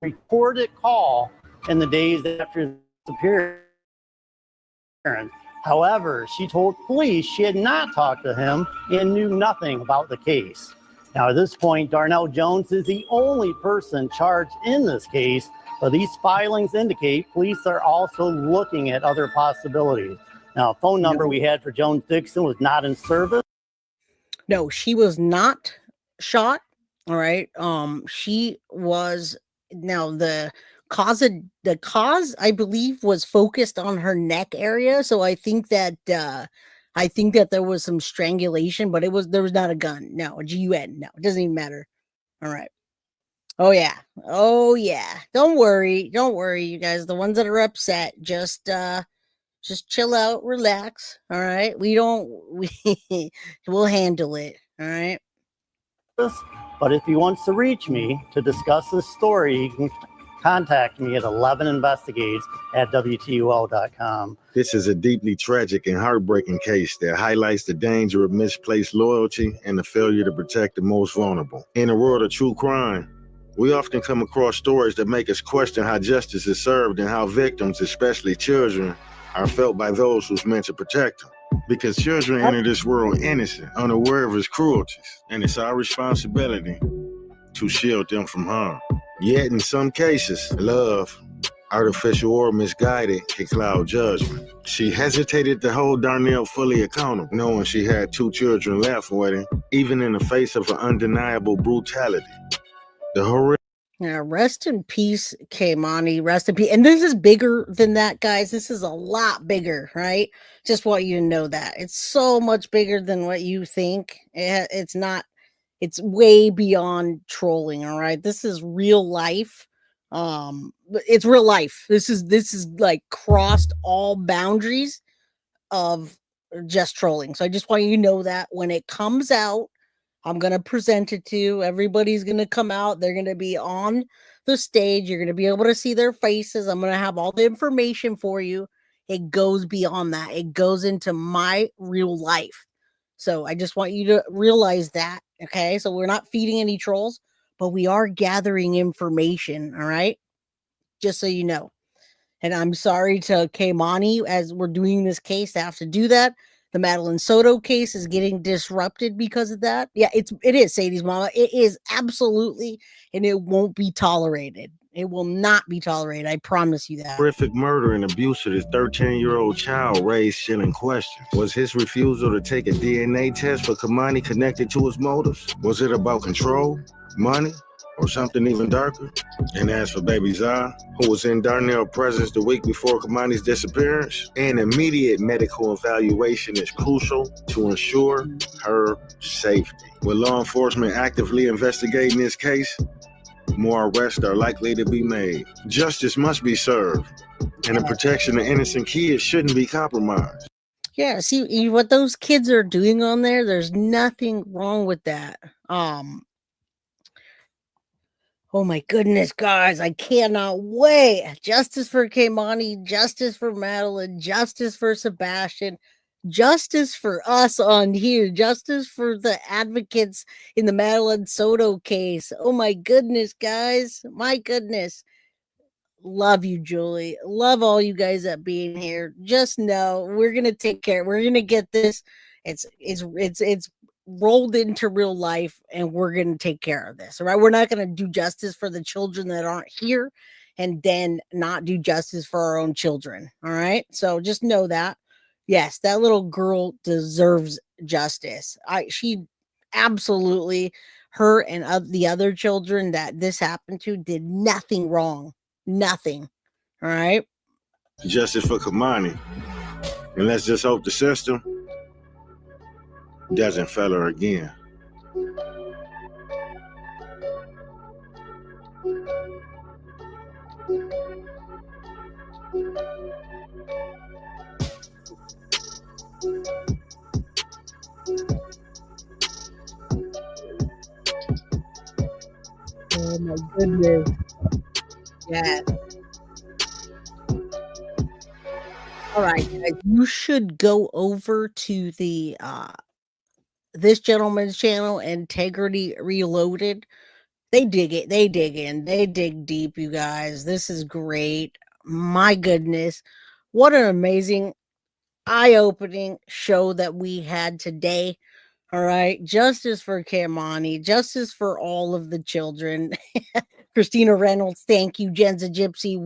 reported call in the days after his disappearance. However, she told police she had not talked to him and knew nothing about the case. Now, at this point, Darnell Jones is the only person charged in this case, but these filings indicate police are also looking at other possibilities. Now, a phone number we had for Jones-Dixon was not in service. No, she was not shot. All right. She was. Now the cause I believe was focused on her neck area, so I think that there was some strangulation, but there was not a gun. No, a GUN. No, it doesn't even matter. All right. Oh yeah. Don't worry, you guys. The ones that are upset, just chill out, relax. All right. We'll handle it. All right. But if he wants to reach me to discuss this story, he can contact me at 11investigates@WTUL.com. This is a deeply tragic and heartbreaking case that highlights the danger of misplaced loyalty and the failure to protect the most vulnerable. In a world of true crime, we often come across stories that make us question how justice is served and how victims, especially children, are felt by those who's meant to protect them. Because children enter this world innocent, unaware of its cruelties, and it's our responsibility to shield them from harm. Yet in some cases, love, artificial or misguided, can cloud judgment. She hesitated to hold Darnell fully accountable, knowing she had 2 children left with him, even in the face of an undeniable brutality. The horrific Yeah, rest in peace, Keimani. Rest in peace. And this is bigger than that, guys. This is a lot bigger, right? Just want you to know that. It's so much bigger than what you think. It's not, it's way beyond trolling, all right? This is real life. It's real life. This is like crossed all boundaries of just trolling. So I just want you to know that when it comes out, I'm going to present it to you. Everybody's going to come out. They're going to be on the stage. You're going to be able to see their faces. I'm going to have all the information for you. It goes beyond that. It goes into my real life. So I just want you to realize that. Okay. So we're not feeding any trolls, but we are gathering information. All right. Just so you know. And I'm sorry to Keimani as we're doing this case to have to do that. The Madeline Soto case is getting disrupted because of that. Yeah, it is, Sadie's mama. It is absolutely, and it won't be tolerated. It will not be tolerated. I promise you that. Horrific murder and abuse of his 13-year-old child raised chilling questions. Was his refusal to take a DNA test for Keimani connected to his motives? Was it about control, money, or something even darker? And as for baby Zah, who was in Darnell's presence the week before Keimani's disappearance, an immediate medical evaluation is crucial to ensure her safety. With law enforcement actively investigating this case, more arrests are likely to be made. Justice must be served, and the protection of innocent kids shouldn't be compromised. Yeah, see what those kids are doing on there? There's nothing wrong with that. Oh my goodness, guys, I cannot wait. Justice for Keimani, justice for Madeline, justice for Sebastian, justice for us on here, justice for the advocates in the Madeline Soto case. Oh my goodness, guys. My goodness. Love you, Julie. Love all you guys that being here. Just know we're gonna take care. We're gonna get this. It's rolled into real life, and we're gonna take care of this. All right. We're not gonna do justice for the children that aren't here, and then not do justice for our own children. All right. So just know that. Yes, that little girl deserves justice. She absolutely, her and the other children that this happened to did nothing wrong. Nothing. All right. Justice for Keimani. And let's just hope the system doesn't fail her again. Oh my goodness. Yeah. All right, guys, you should go over to the this gentleman's channel, Integrity Reloaded. They dig it. They dig in. They dig deep, you guys. This is great. My goodness. What an amazing, eye-opening show that we had today. All right. Justice for Keimani. Justice for all of the children. Christina Reynolds, thank you. Jenza Gypsy,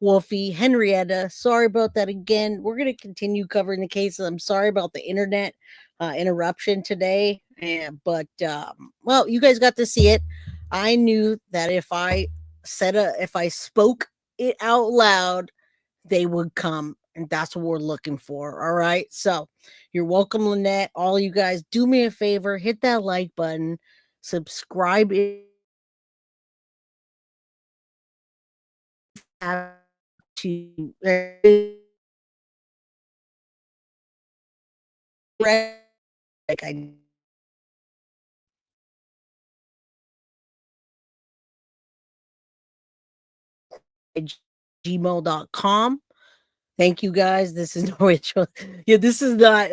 Wolfie, Henrietta. Sorry about that again. We're going to continue covering the cases. I'm sorry about the internet interruption today. But well, you guys got to see it. I knew that if I spoke it out loud, they would come. And that's what we're looking for. All right. So you're welcome, Lynette. All you guys, do me a favor, hit that like button, subscribe to like I gmail.com. Thank you guys. This is Rachel. Yeah, this is not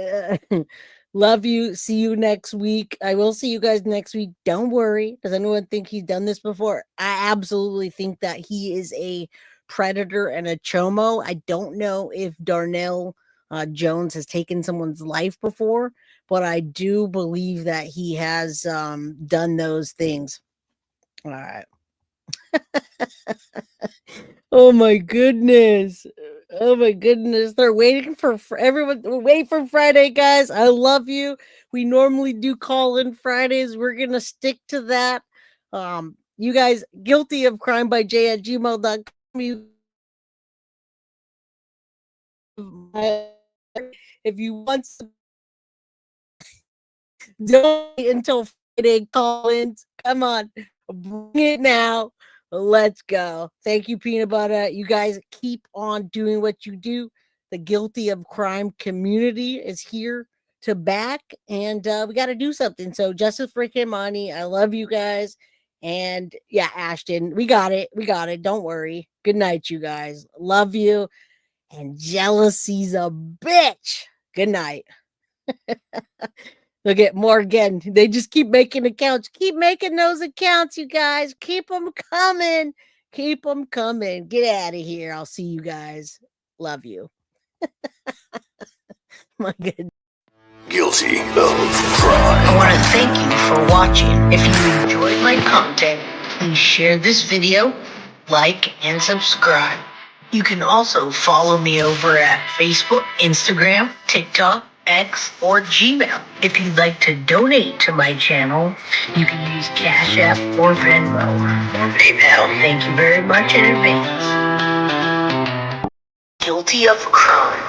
love you. See you next week. I will see you guys next week. Don't worry. Does anyone think he's done this before? I absolutely think that he is a predator and a chomo. I don't know if Darnell Jones has taken someone's life before, but I do believe that he has done those things. All right. Oh my goodness. Oh my goodness. They're waiting for everyone. Wait for Friday, guys. I love you. We normally do call in Fridays. We're going to stick to that. You guys, guilty of crime by j@gmail.com. If you want some, don't wait until Friday. Call in. Come on, bring it now. Let's go. Thank you, Peanut Butter. You guys keep on doing what you do. The guilty of crime community is here to back, and we got to do something. So justice for Keimani. I love you guys. And yeah, Ashton, we got it. We got it. Don't worry. Good night, you guys. Love you. And jealousy's a bitch. Good night. Look at Morgan. They just keep making accounts. Keep making those accounts, you guys. Keep them coming. Keep them coming. Get out of here. I'll see you guys. Love you. My goodness. Guilty of crime. I want to thank you for watching. If you enjoyed my content, please share this video, like, and subscribe. You can also follow me over at Facebook, Instagram, TikTok, X, or Gmail. If you'd like to donate to my channel, you can use Cash App or Venmo or PayPal. Thank you very much in advance. Guilty of crime.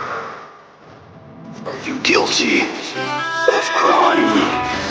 Are you guilty of crime?